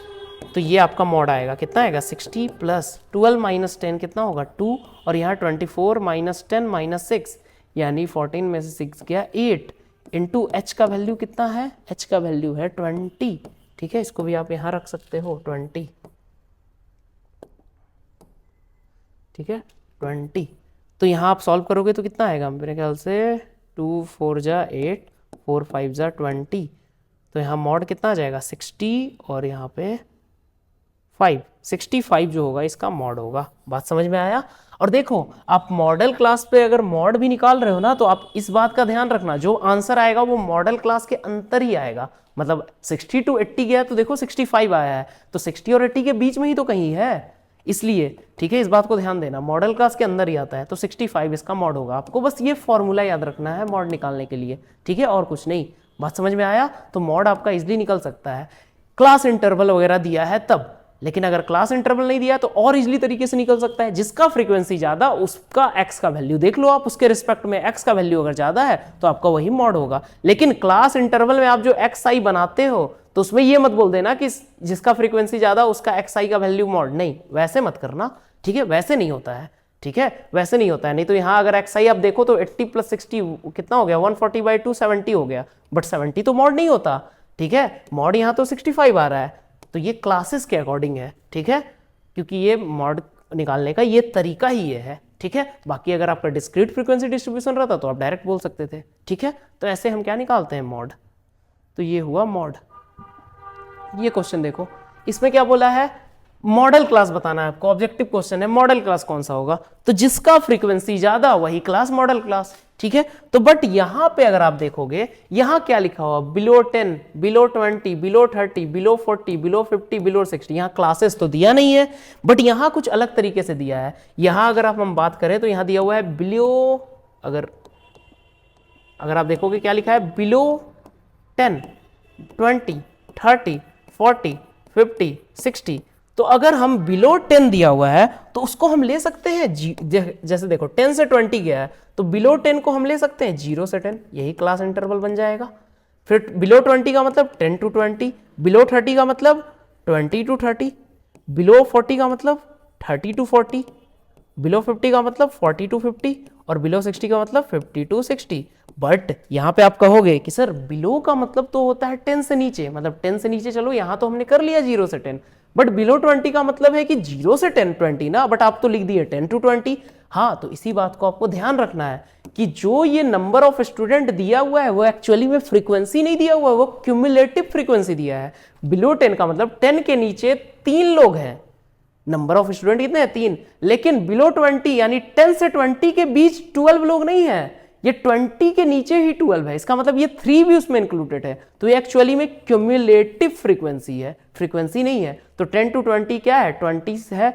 तो ये आपका मॉड आएगा, कितना आएगा? 60 प्लस 12 माइनस 10 कितना होगा? 2, और यहाँ 24 माइनस 10 माइनस 6 यानी 14 में से 6 गया 8 इंटू H का वैल्यू कितना है? H का वैल्यू है 20। ठीक है, इसको भी आप यहाँ रख सकते हो 20। ठीक है 20। तो यहाँ आप सॉल्व करोगे तो कितना आएगा? मेरे ख्याल से 2 4 जा 8 4 5 जा 20। तो यहाँ मॉड कितना आ जाएगा? 60 और यहाँ पे 5 65 जो होगा इसका मॉड होगा। बात समझ में आया? और देखो आप मॉडल क्लास पे अगर मॉड भी निकाल रहे हो ना, तो आप इस बात का ध्यान रखना जो आंसर आएगा वो मॉडल क्लास के अंतर ही आएगा। मतलब 60 to 80 गया तो देखो 65 आया है, तो 60 और 80 के बीच में ही तो कहीं है, इसलिए ठीक है इस बात को ध्यान देना। मॉडल क्लास के अंदर ही आता है, तो 65 इसका मॉड होगा। आपको बस ये फॉर्मूला याद रखना है मॉड निकालने के लिए, ठीक है, और कुछ नहीं। बात समझ में आया? तो मॉड आपका इजिली निकल सकता है। क्लास इंटरवल वगैरह दिया है तब, लेकिन अगर क्लास इंटरवल नहीं दिया तो और इजीली तरीके से निकल सकता है। जिसका फ्रीक्वेंसी ज्यादा उसका x का वैल्यू देख लो आप, उसके रिस्पेक्ट में x का वैल्यू अगर ज्यादा है तो आपका वही मॉड होगा। लेकिन क्लास इंटरवल में आप जो xi बनाते हो तो उसमें ये मत बोल देना कि जिसका फ्रीक्वेंसी ज्यादा उसका xi का वैल्यू मॉड, नहीं वैसे मत करना। ठीक है, वैसे नहीं होता है। ठीक है, वैसे नहीं होता है। नहीं तो यहाँ अगर xi आप देखो तो 80 प्लस 60 कितना हो गया? 140/2 70 हो गया, बट 70 तो मॉड नहीं होता। ठीक है, मॉड यहाँ तो 65 आ रहा है। तो ये क्लासेस के अकॉर्डिंग है, ठीक है, क्योंकि ये मॉड निकालने का ये तरीका ही ये है। ठीक है, बाकी अगर आपका डिस्क्रीट फ्रीक्वेंसी डिस्ट्रीब्यूशन रहता तो आप डायरेक्ट बोल सकते थे। ठीक है, तो ऐसे हम क्या निकालते हैं? मॉड। तो ये हुआ मॉड। ये क्वेश्चन देखो, इसमें क्या बोला है? मॉडल क्लास बताना है आपको, ऑब्जेक्टिव क्वेश्चन है। मॉडल क्लास कौन सा होगा? तो जिसका फ्रीक्वेंसी ज्यादा वही क्लास मॉडल क्लास। ठीक है, तो बट यहां पे अगर आप देखोगे यहां क्या लिखा हुआ? Below 10, below 20, below 30, below 40, below 50, below 60। यहां क्लासेस तो दिया नहीं है, बट यहां कुछ अलग तरीके से दिया है। यहां अगर हम बात करें तो यहां दिया हुआ है बिलो, अगर आप देखोगे क्या लिखा है? बिलो 10, 20, 30, 40, 50, 60। तो अगर हम बिलो 10 दिया हुआ है तो उसको हम ले सकते हैं जैसे देखो 10 से 20 गया है तो बिलो 10 को हम ले सकते हैं 0 से 10, यही क्लास इंटरवल बन जाएगा। फिर बिलो 20 का मतलब 10 to 20, बिलो 30 का मतलब 20 to 30, बिलो 40 का मतलब 30 to 40, बिलो 50 का मतलब 40 to 50 और बिलो 60 का मतलब 50 to 60। बट यहाँ पे आप कहोगे कि सर बिलो का मतलब तो होता है 10 से नीचे, मतलब 10 से नीचे चलो यहाँ तो हमने कर लिया 0 से 10, बट बिलो 20 का मतलब है कि 0 से 10 20 ना, बट आप तो लिख दिए 10 to 20। हाँ, तो इसी बात को आपको ध्यान रखना है कि जो ये नंबर ऑफ स्टूडेंट दिया हुआ है वो एक्चुअली में फ्रीक्वेंसी नहीं दिया हुआ है, वो क्यूमुलेटिव फ्रीक्वेंसी दिया है। बिलो 10 का मतलब 10 के नीचे 3 लोग हैं, नंबर ऑफ स्टूडेंट कितने हैं? 3। लेकिन बिलो 20 यानी 10 से 20 के बीच 12 लोग नहीं है, ये 20 के नीचे ही 12 है। इसका मतलब ये 3 भी उसमें इंक्लूडेड है। तो ये एक्चुअली में क्यूमुलेटिव फ्रीक्वेंसी है, फ्रीक्वेंसी नहीं है। तो 10 to 20 क्या है? 20 है,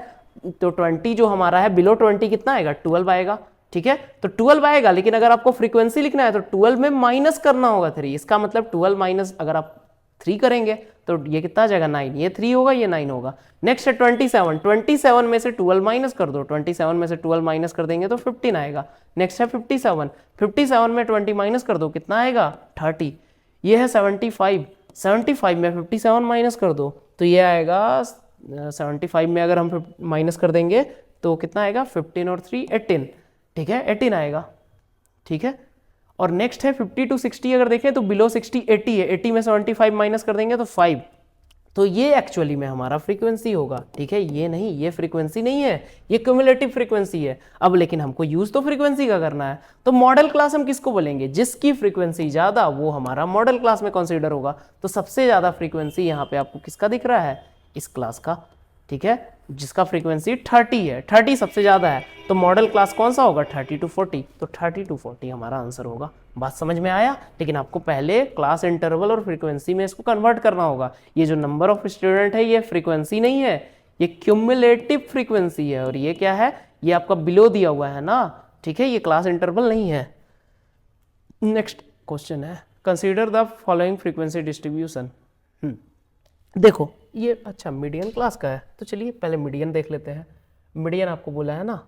तो 20 जो हमारा है बिलो 20 कितना आएगा? 12 आएगा। ठीक है, तो 12 आएगा, लेकिन अगर आपको फ्रीक्वेंसी लिखना है तो 12 में माइनस करना होगा 3। इसका मतलब 12 माइनस अगर आप 3 करेंगे तो ये कितना आ जाएगा? 9। ये 3 होगा, ये 9 होगा। नेक्स्ट है 27, 27 में से 12 माइनस कर दो, 27 में से 12 माइनस कर देंगे तो 15 आएगा। नेक्स्ट है 57, 57 में 20 माइनस कर दो, कितना आएगा? 30। ये है 75, 75 में 57 माइनस कर दो तो ये आएगा 75 में अगर हम माइनस कर देंगे तो कितना आएगा, 15 और 3 18, ठीक है 18 आएगा, ठीक है। और नेक्स्ट है 50 to 60, अगर देखें तो बिलो 60 80 है, 80 में 75 माइनस कर देंगे तो 5, तो ये एक्चुअली में हमारा फ्रीक्वेंसी होगा, ठीक है। ये नहीं, ये फ्रीक्वेंसी नहीं है, ये क्यूमुलेटिव फ्रीक्वेंसी है। अब लेकिन हमको यूज तो फ्रीक्वेंसी का करना है, तो मॉडल क्लास हम किसको बोलेंगे, जिसकी फ्रीक्वेंसी ज्यादा वो हमारा मॉडल क्लास में कंसीडर होगा। तो सबसे ज्यादा फ्रीक्वेंसी यहाँ पे आपको किसका दिख रहा है, इस क्लास का, ठीक है, जिसका फ्रीक्वेंसी 30 है, 30 सबसे ज्यादा है, तो मॉडल क्लास कौन सा होगा, 30 to 40, तो 30 to 40 हमारा आंसर होगा। बात समझ में आया। लेकिन आपको पहले क्लास इंटरवल और फ्रीक्वेंसी में इसको कन्वर्ट करना होगा। ये जो नंबर ऑफ स्टूडेंट है ये फ्रीक्वेंसी नहीं है, ये क्यूमुलेटिव फ्रीक्वेंसी है। और ये क्या है, ये आपका बिलो दिया हुआ है ना, ठीक है, ये क्लास इंटरवल नहीं है। नेक्स्ट क्वेश्चन है, consider the following frequency distribution. देखो ये अच्छा मीडियन क्लास का है, तो चलिए पहले मीडियन देख लेते हैं। मीडियन आपको बोला है ना,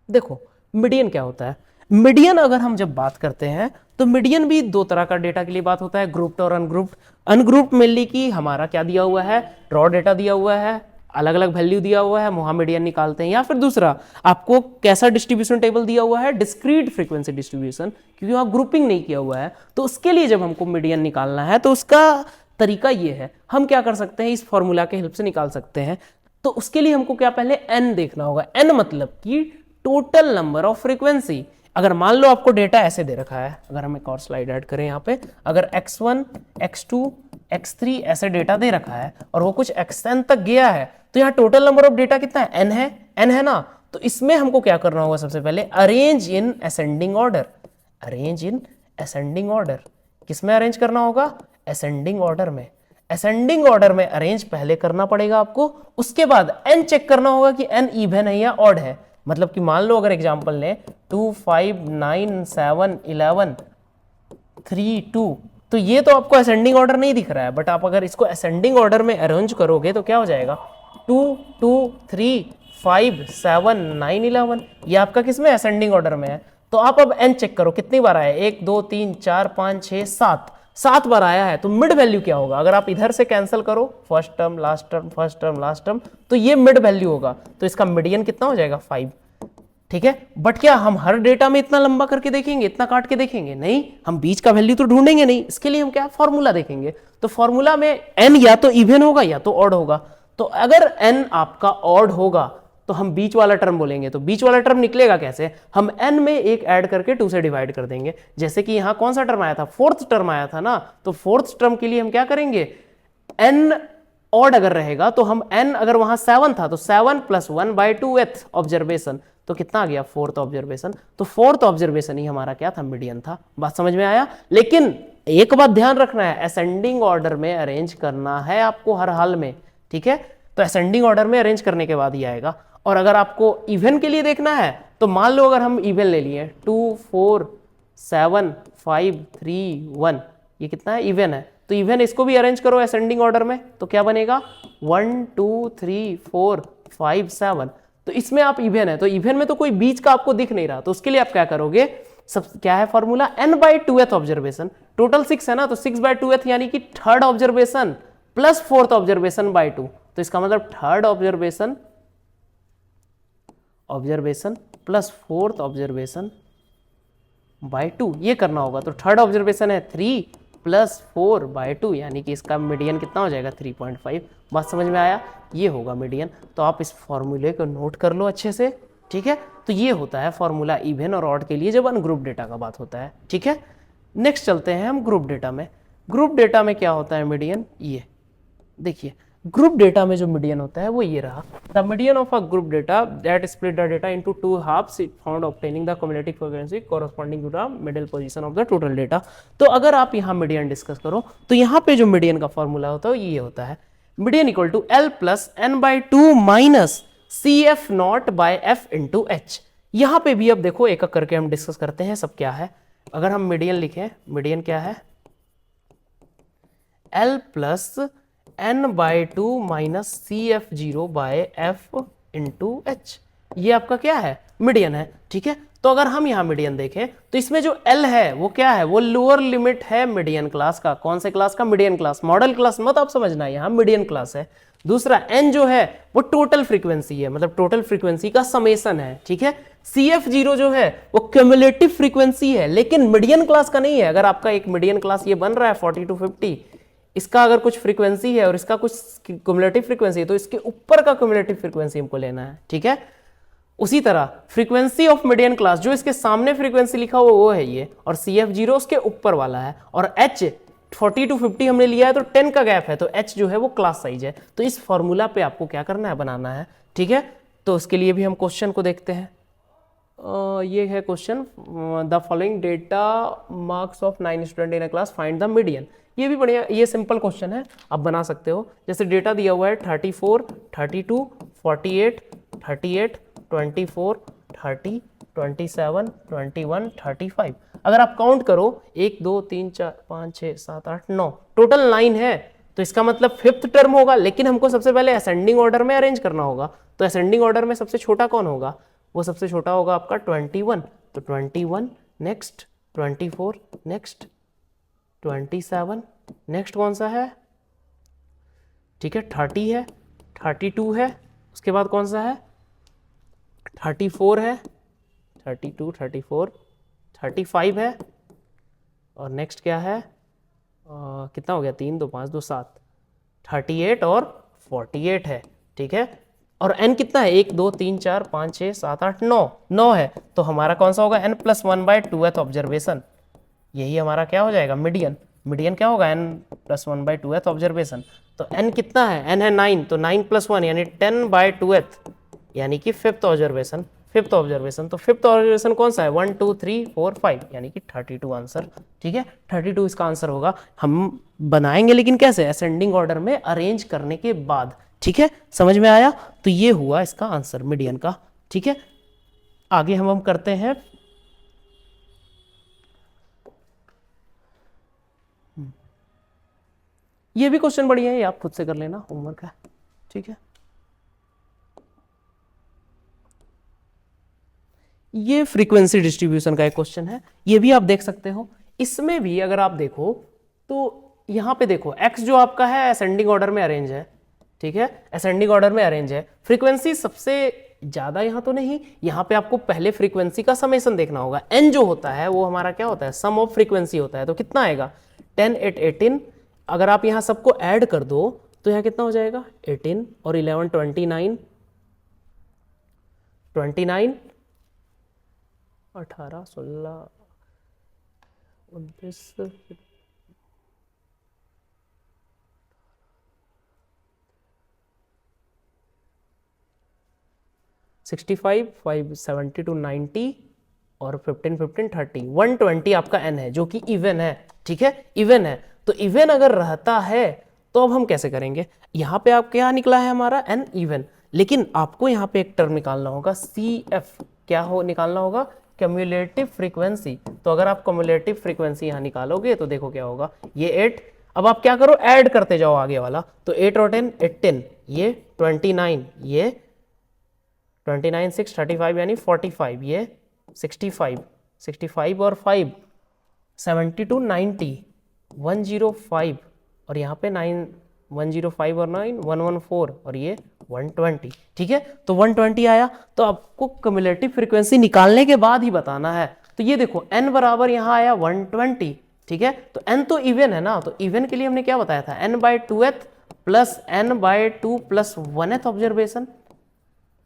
देखो मीडियन क्या होता है। मीडियन अगर हम जब बात करते हैं तो मीडियन भी दो तरह का डेटा के लिए बात होता है, ग्रुप्ड और अनग्रुप्ड। अनग्रुप्ड मेनली की हमारा क्या दिया हुआ है, रॉ डेटा दिया हुआ है, अलग अलग वैल्यू दिया हुआ है, वहां मीडियन निकालते हैं। या फिर दूसरा आपको कैसा डिस्ट्रीब्यूशन टेबल दिया हुआ है, डिस्क्रीट फ्रीक्वेंसी डिस्ट्रीब्यूशन, क्योंकि वहां ग्रुपिंग नहीं किया हुआ है। तो उसके लिए जब हमको मीडियन निकालना है तो उसका तरीका ये है, हम क्या कर सकते हैं, इस फॉर्मूला के हेल्प से निकाल सकते हैं। तो उसके लिए हमको क्या पहले एन देखना होगा। एन मतलब कि टोटल नंबर ऑफ फ्रीक्वेंसी। अगर मान लो आपको डेटा ऐसे दे रखा है, अगर हम एक और स्लाइड ऐड करें यहाँ पे, अगर x1 x2 x3 ऐसे डेटा दे रखा है और वो कुछ xn तक गया है, तो यहाँ टोटल नंबर ऑफ डेटा कितना है, n है ना। तो इसमें हमको क्या करना होगा, सबसे पहले arrange in ascending order. Arrange in ascending order किसमें अरेंज करना होगा, असेंडिंग ऑर्डर में। असेंडिंग ऑर्डर में अरेंज पहले करना पड़ेगा आपको, उसके बाद n चेक करना होगा कि n इवन है या ऑड है। मतलब कि मान लो अगर एग्जांपल लें 2 5 9 7 11 3 2, तो ये तो आपको असेंडिंग ऑर्डर नहीं दिख रहा है, बट आप अगर इसको असेंडिंग ऑर्डर में अरेंज करोगे तो क्या हो जाएगा, 2 2 3 5 7 9 11, ये आपका किस में, असेंडिंग ऑर्डर में है। तो आप अब n चेक करो कितनी बार आया, 1 2 3 4 5 6 7 बार आया है। तो मिड वैल्यू क्या होगा, अगर आप इधर से कैंसिल करो first term last term first term last term, तो ये मिड वैल्यू होगा। तो इसका मीडियन कितना हो जाएगा, 5, ठीक है। बट क्या हम हर डेटा में इतना लंबा करके देखेंगे, इतना काट के देखेंगे, नहीं, हम बीच का वैल्यू तो ढूंढेंगे नहीं। इसके लिए हम क्या फॉर्मूला देखेंगे। तो फॉर्मूला में n या तो इवन होगा या तो ऑड होगा। तो अगर n आपका ऑड होगा तो हम बीच वाला टर्म बोलेंगे। तो बीच वाला टर्म निकलेगा कैसे, हम n में एक ऐड करके 2 से डिवाइड कर देंगे। जैसे कि यहां कौन सा टर्म आया था, फोर्थ टर्म आया था ना, तो फोर्थ टर्म के लिए हम क्या करेंगे, n ऑड अगर रहेगा तो हम n, अगर वहां 7 था तो 7 + 1/2th ऑब्जर्वेशन, तो कितना आ गया, फोर्थ ऑब्जर्वेशन। तो फोर्थ ऑब्जर्वेशन ही हमारा क्या था, मीडियन था। बात समझ में आया। लेकिन एक बात ध्यान रखना है, असेंडिंग ऑर्डर में अरेंज करना है आपको हर हाल में, ठीक है। तो असेंडिंग ऑर्डर में अरेंज करने के बाद ही आएगा। और अगर आपको इवन के लिए देखना है तो मान लो अगर हम इवन ले लिए 2 4 7 5 3 1, ये कितना है, इवन है। तो इवन इसको भी अरेंज करो असेंडिंग ऑर्डर में, तो क्या बनेगा, 1 2 3 4 5 7। तो इसमें आप इवन है, तो इवन में तो कोई बीच का आपको दिख नहीं रहा, तो उसके लिए आप क्या करोगे, सब क्या है फॉर्मूला, n/2th ऑब्जर्वेशन। टोटल 6 है ना, तो 6/2th यानी कि third observation plus fourth observation bye 2। तो इसका मतलब third observation plus fourth observation bye 2 ये करना होगा। तो थर्ड ऑब्जर्वेशन है 3 + 4/2, यानी कि इसका मीडियन कितना हो जाएगा, 3.5। बात समझ में आया, ये होगा मीडियन। तो आप इस फॉर्मूले को नोट कर लो अच्छे से, ठीक है। तो ये होता है फॉर्मूला इवन और ऑड के लिए जब अनग्रुप डेटा का बात होता है, ठीक है। नेक्स्ट चलते हैं हम ग्रुप डेटा में। ग्रुप डेटा में क्या होता है मीडियन, ये देखिए ग्रुप डेटा में जो मीडियन होता है वो ये रहा, the median of a group data that split the data into 2 halves it found obtaining the cumulative frequency corresponding to the middle position of the total data. तो अगर आप यहाँ मीडियन डिस्कस करो तो यहाँ पे जो मीडियन का फॉर्मूला होता है ये होता है, median equal to L + n/2 minus CF0/f × h। यहाँ पे भी अब देखो एक एक करके हम डिस्कस करते हैं सब क्या है। अगर हम मीडियन लिखें, मीडियन क्या है, L + n/2 minus CF0/f × h। ये आपका क्या है, मीडियन है, ठीक है। तो अगर हम यहाँ मीडियन देखें तो इसमें जो L है वो क्या है, वो लोअर लिमिट है मीडियन क्लास का। कौन से क्लास का, मीडियन क्लास। मॉडल क्लास मत आप समझना, यहाँ मीडियन क्लास है। दूसरा N जो है वो टोटल फ्रीक्वेंसी है, मतलब टोटल फ्रीक्वेंसी का समेसन है, ठीक है। CF0 जो है वो क्यूमुलेटिव फ्रीक्वेंसी है, लेकिन मीडियन क्लास का नहीं है। अगर आपका एक मीडियन क्लास ये बन रहा है 40 to 50, इसका अगर कुछ फ्रीक्वेंसी है और इसका कुछ क्यूमुलेटिव फ्रीक्वेंसी है, तो इसके ऊपर का क्यूमुलेटिव फ्रीक्वेंसी हमको लेना है, ठीक है। उसी तरह फ्रीक्वेंसी ऑफ मीडियन क्लास, जो इसके सामने फ्रीक्वेंसी लिखा हुआ वो है ये, और CF0 उसके ऊपर वाला है, और H 40 to 50 हमने लिया है तो 10 का गैप है, तो H जो है वो क्लास साइज है। तो इस फॉर्मूला पे आपको क्या करना है, बनाना है, ठीक है। तो उसके लिए भी हम क्वेश्चन को देखते हैं। ये है question, the following data marks of 9 student in a class, find the median. ये भी बढ़िया, ये सिंपल क्वेश्चन है, आप बना सकते हो। जैसे डेटा दिया हुआ है 34, 32, 48, 38, 24, 30, 27, 21, 35। अगर आप काउंट करो 1 2 3 4 5 6 7 8 9, टोटल 9 है, तो इसका मतलब 5th टर्म होगा। लेकिन हमको सबसे पहले असेंडिंग ऑर्डर में अरेंज करना होगा, तो असेंडिंग ऑर्डर में सबसे छोटा कौन होगा, वो सबसे छोटा होगा आपका 21। तो 21 नेक्स्ट, 24 नेक्स्ट, 27 नेक्स्ट कौन सा है, ठीक है 30 है, 32 है, उसके बाद कौन सा है 34 है, 32, 34, 35 है, और नेक्स्ट क्या है, कितना हो गया 3 2 5 2 7, 38 और 48 है, ठीक है। और n कितना है 1 2 3 4 5 6 7 8 9, 9 है। तो हमारा कौन सा होगा n+1/2th ऑब्जर्वेशन, यही हमारा क्या हो जाएगा, मीडियन। मीडियन क्या होगा n+1/2th ऑब्जर्वेशन। तो n कितना है, n है 9, तो 9+1 यानी 10/2th, यानी कि 5th ऑब्जर्वेशन। 5th ऑब्जर्वेशन, तो 5th ऑब्जर्वेशन कौन सा है 1 2 3 4 5, यानी कि 32 आंसर, ठीक है। 32 इसका आंसर होगा। हम बनाएंगे लेकिन कैसे, असेंडिंग ऑर्डर में अरेंज करने के बाद, ठीक है। समझ में आया, तो ये हुआ इसका आंसर मीडियन का, ठीक है। आगे हम करते हैं ये भी क्वेश्चन बढ़िया है, ये आप खुद से कर लेना, होमवर्क है, ठीक है। ये फ्रीक्वेंसी डिस्ट्रीब्यूशन का एक क्वेश्चन है, ये भी आप देख सकते हो। इसमें भी अगर आप देखो तो यहाँ पे देखो x जो आपका है असेंडिंग ऑर्डर में अरेंज है, ठीक है, असेंडिंग ऑर्डर में अरेंज है। फ्रीक्वेंसी सबसे ज्यादा यहाँ तो नहीं, यहाँ पे आपको पहले फ्रीक्वेंसी का समेशन देखना होगा। n जो होता है वो हमारा क्या होता है, सम ऑफ फ्रीक्वेंसी होता है। तो कितना आएगा 10 8 18, अगर आप यहाँ सबको ऐड कर दो तो यहाँ कितना हो जाएगा 18 और 11 29, 29 18 16 19 65 5 70 to 90 और 15 15 30 120 आपका n है, जो कि इवन है, ठीक है, इवन है। तो इवन अगर रहता है तो अब हम कैसे करेंगे, यहाँ पे आप क्या निकला है हमारा n इवन, लेकिन आपको यहाँ पे एक टर्म निकालना होगा CF, क्या हो निकालना होगा, क्यूमुलेटिव फ्रीक्वेंसी। तो अगर आप क्यूमुलेटिव फ्रीक्वेंसी यहाँ निकालोगे तो देखो क्या होगा, ये 8, अब आप क्या करो ऐड करते जाओ आगे वाला, तो 8 और 10 18, ये 29, ये 29 6 35 यानी 45, ये 65 65 और 5 70 to 90 105, और यहाँ पे 9 105 और 9 114, और ये 120, ठीक है। तो 120 आया, तो आपको क्यूमुलेटिव फ्रीक्वेंसी निकालने के बाद ही बताना है। तो ये देखो n बराबर यहाँ आया 120, ठीक है। तो n तो इवन है ना, तो इवन के लिए हमने क्या बताया था, n/2th plus n/2 plus 1th observation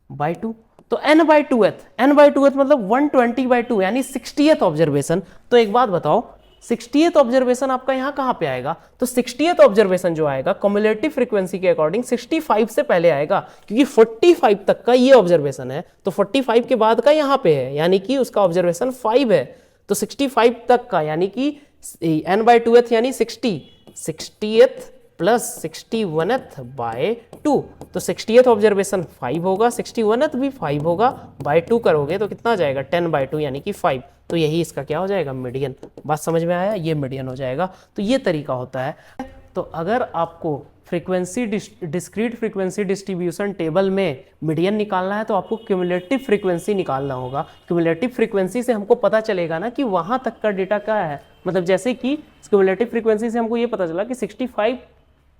by 2। तो n/2th मतलब 120/2 यानी 60th ऑब्जर्वेशन। तो एक बात बताओ 60th ऑब्जर्वेशन आपका यहाँ कहाँ पे आएगा, तो 60th ऑब्जर्वेशन जो आएगा क्यूमुलेटिव फ्रीक्वेंसी के अकॉर्डिंग 65 से पहले आएगा, क्योंकि 45 तक का ये ऑब्जर्वेशन है, तो 45 के बाद का यहाँ पे है, यानी कि उसका ऑब्जर्वेशन 5 है। तो 65 तक का यानी कि n/2th यानी 60, 60th प्लस 61th बाय 2, तो 60th ऑब्जर्वेशन 5 होगा, 61th भी 5 होगा, बाय 2 करोगे तो कितना आ जाएगा 10/2 यानी कि 5। तो यही इसका क्या हो जाएगा, मीडियन। बात समझ में आया, ये मीडियन हो जाएगा। तो ये तरीका होता है। तो अगर आपको frequency discrete frequency distribution table में मीडियन निकालना है तो आपको क्यूमुलेटिव फ्रीक्वेंसी निकालना होगा। क्यूमुलेटिव फ्रीक्वेंसी से हमको पता चलेगा ना कि वहाँ तक का डेटा क्या है। मतलब जैसे कि क्यूमुलेटिव फ्रीक्वेंसी से हमको ये पता चला कि 65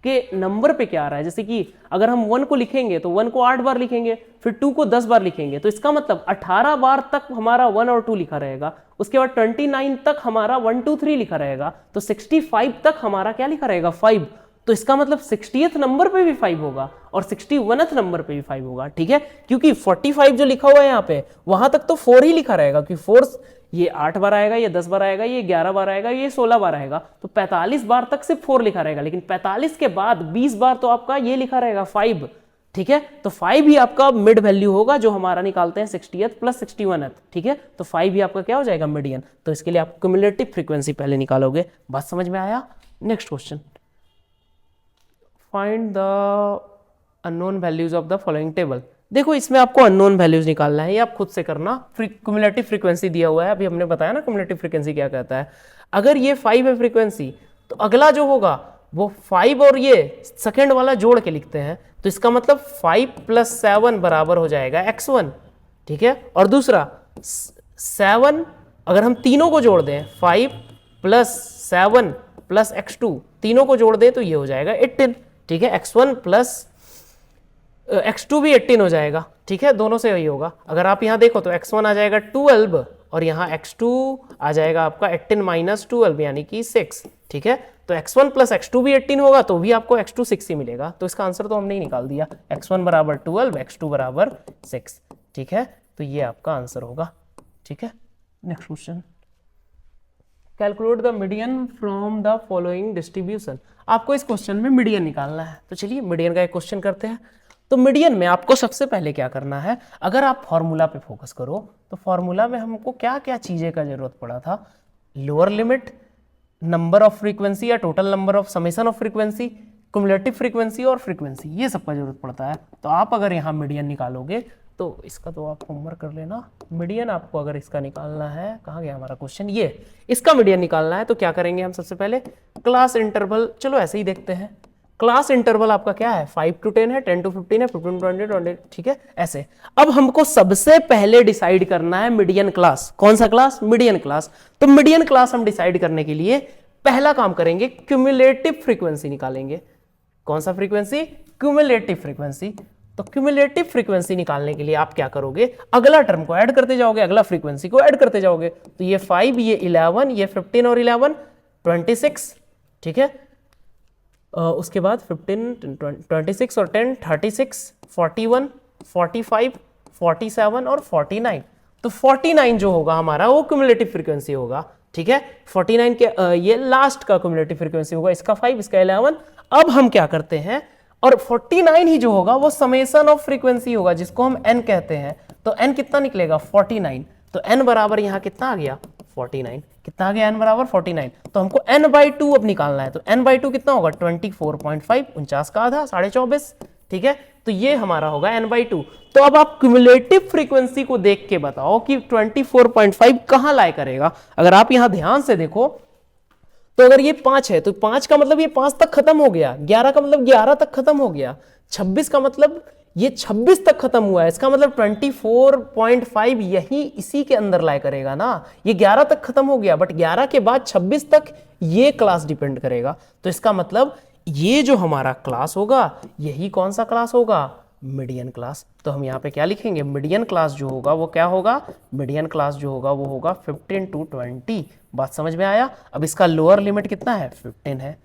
के नंबर पे क्या आ रहा है। जैसे कि अगर हम 1 को लिखेंगे तो 1 को 8 बार लिखेंगे, फिर 2 को 10 बार लिखेंगे, तो इसका मतलब 18 बार तक हमारा 1 और 2 लिखा रहेगा। उसके बाद 29 तक हमारा 1 2 3 लिखा रहेगा, तो 65 तक हमारा क्या लिखा रहेगा 5। तो इसका मतलब 60th नंबर पे भी 5 होगा और 61th नंबर पे भी 5 होगा। ठीक है, क्योंकि 45 जो लिखा हुआ है यहाँ पे वहां तक तो 4 ही लिखा रहेगा, क्योंकि 4 ये 8 बार आएगा, ये 10 बार आएगा, ये 11 बार आएगा, ये 16 बार आएगा, तो 45 बार तक सिर्फ 4 लिखा रहेगा। लेकिन 45 के बाद 20 बार तो आपका ये लिखा रहेगा 5। ठीक है, तो 5 ही आपका मिड वैल्यू होगा जो हमारा निकालते हैं 60th प्लस 61th। ठीक है, तो 5 ही आपका क्या हो जाएगा मीडियन। तो इसके लिए आप क्यूमुलेटिव फ्रीक्वेंसी पहले निकालोगे। बात समझ में आया? Next question, find the unknown values of the following table. देखो इसमें आपको अननोन वैल्यूज निकालना है, ये आप खुद से करना। क्यूमुलेटिव फ्रीक्वेंसी दिया हुआ है, अभी हमने बताया ना क्यूमुलेटिव फ्रीक्वेंसी क्या कहता है। अगर ये 5 है फ्रीक्वेंसी, तो अगला जो होगा वो 5 और ये सेकेंड वाला जोड़ के लिखते हैं, तो इसका मतलब 5 + 7 बराबर हो जाएगा x1। ठीक है, और दूसरा 7 अगर हम तीनों को जोड़ दें, 5 + 7 + x2 तीनों को जोड़ दें तो ये हो जाएगा 18। ठीक है, x1 + x2 भी 18 हो जाएगा। ठीक है, दोनों से वही होगा। अगर आप यहाँ देखो तो x1 आ जाएगा 12 और यहाँ x2 आ जाएगा आपका 18 - 12 यानी कि 6। ठीक है, तो x1 + x2 भी 18 होगा तो भी आपको x2 6 ही मिलेगा। तो इसका आंसर तो हमने ही निकाल दिया, x1 = 12, x2 = 6। ठीक है, तो ये आपका आंसर होगा। ठीक है, next question, calculate the median from the following distribution. आपको इस क्वेश्चन में मीडियन निकालना है, तो चलिए मीडियन का एक क्वेश्चन करते हैं। तो मीडियन में आपको सबसे पहले क्या करना है, अगर आप फॉर्मूला पे फोकस करो तो फॉर्मूला में हमको क्या क्या चीजें का जरूरत पड़ा था। Lower limit, number of frequency या total number of summation of frequency, cumulative frequency और फ्रीक्वेंसी, ये सब का जरूरत पड़ता है। तो आप अगर यहाँ मीडियन निकालोगे तो इसका तो आप होमवर्क कर लेना। मीडियन आपको अगर इसका निकालना है, कहाँ गया हमारा क्वेश्चन, ये इसका मीडियन निकालना है तो क्या करेंगे हम सबसे पहले, क्लास इंटरवल, चलो ऐसे ही देखते हैं। क्लास इंटरवल आपका क्या है, 5 to 10 है, 10 to 15 है, 15 to 20, 20। ठीक है, ऐसे। अब हमको सबसे पहले डिसाइड करना है मीडियन क्लास। कौन सा क्लास, मीडियन क्लास। तो मीडियन क्लास हम डिसाइड करने के लिए पहला काम करेंगे, क्यूमुलेटिव फ्रीक्वेंसी निकालेंगे। कौन सा फ्रीक्वेंसी, क्यूमुलेटिव फ्रीक्वेंसी। तो क्यूमुलेटिव फ्रीक्वेंसी निकालने के लिए आप क्या करोगे, अगला टर्म को ऐड करते जाओगे, अगला फ्रीक्वेंसी को ऐड करते जाओगे। तो ये 5, ये 11, ये 15 और 11 26। ठीक है, उसके बाद 15 26 और 10 36, 41 45 47 और 49। तो 49 जो होगा हमारा वो क्यूमुलेटिव फ्रीक्वेंसी होगा। ठीक है, 49 के ये लास्ट का क्यूमुलेटिव फ्रीक्वेंसी होगा, इसका 5 इसका 11। अब हम क्या करते हैं, और 49 ही जो होगा वो समेशन ऑफ फ्रीक्वेंसी होगा जिसको हम n कहते हैं। तो n कितना निकलेगा 49, तो n बराबर यहाँ कितना आ गया 49, कितना आ गया n बराबर 49। तो हमको n/2 अब निकालना है, तो n/2 कितना होगा 24.5, 49 का आधा 24.5। ठीक है, तो ये हमारा होगा n/2। तो अब आप क्यूमुलेटिव फ्रीक्वेंसी को देख के बताओ कि 24.5 कहां लाए करेगा। अगर आप यहां ध्यान से देखो तो अगर ये 5 है तो 5 का मतलब ये 5 तक खत्म हो गया, 11 का मतलब 11 तक खत्म हो गया, 26 का मतलब ये 26 तक खत्म हुआ है। इसका मतलब 24.5 यही इसी के अंदर लाया करेगा ना। ये 11 तक खत्म हो गया, बट 11 के बाद 26 तक ये क्लास डिपेंड करेगा। तो इसका मतलब ये जो हमारा क्लास होगा यही कौन सा क्लास होगा, मीडियन क्लास। तो हम यहाँ पे क्या लिखेंगे, मीडियन क्लास जो होगा वो क्या होगा, मीडियन क्लास जो होगा वो होगा 15 to 20। बात समझ में आया। अब इसका लोअर लिमिट कितना है 15 है।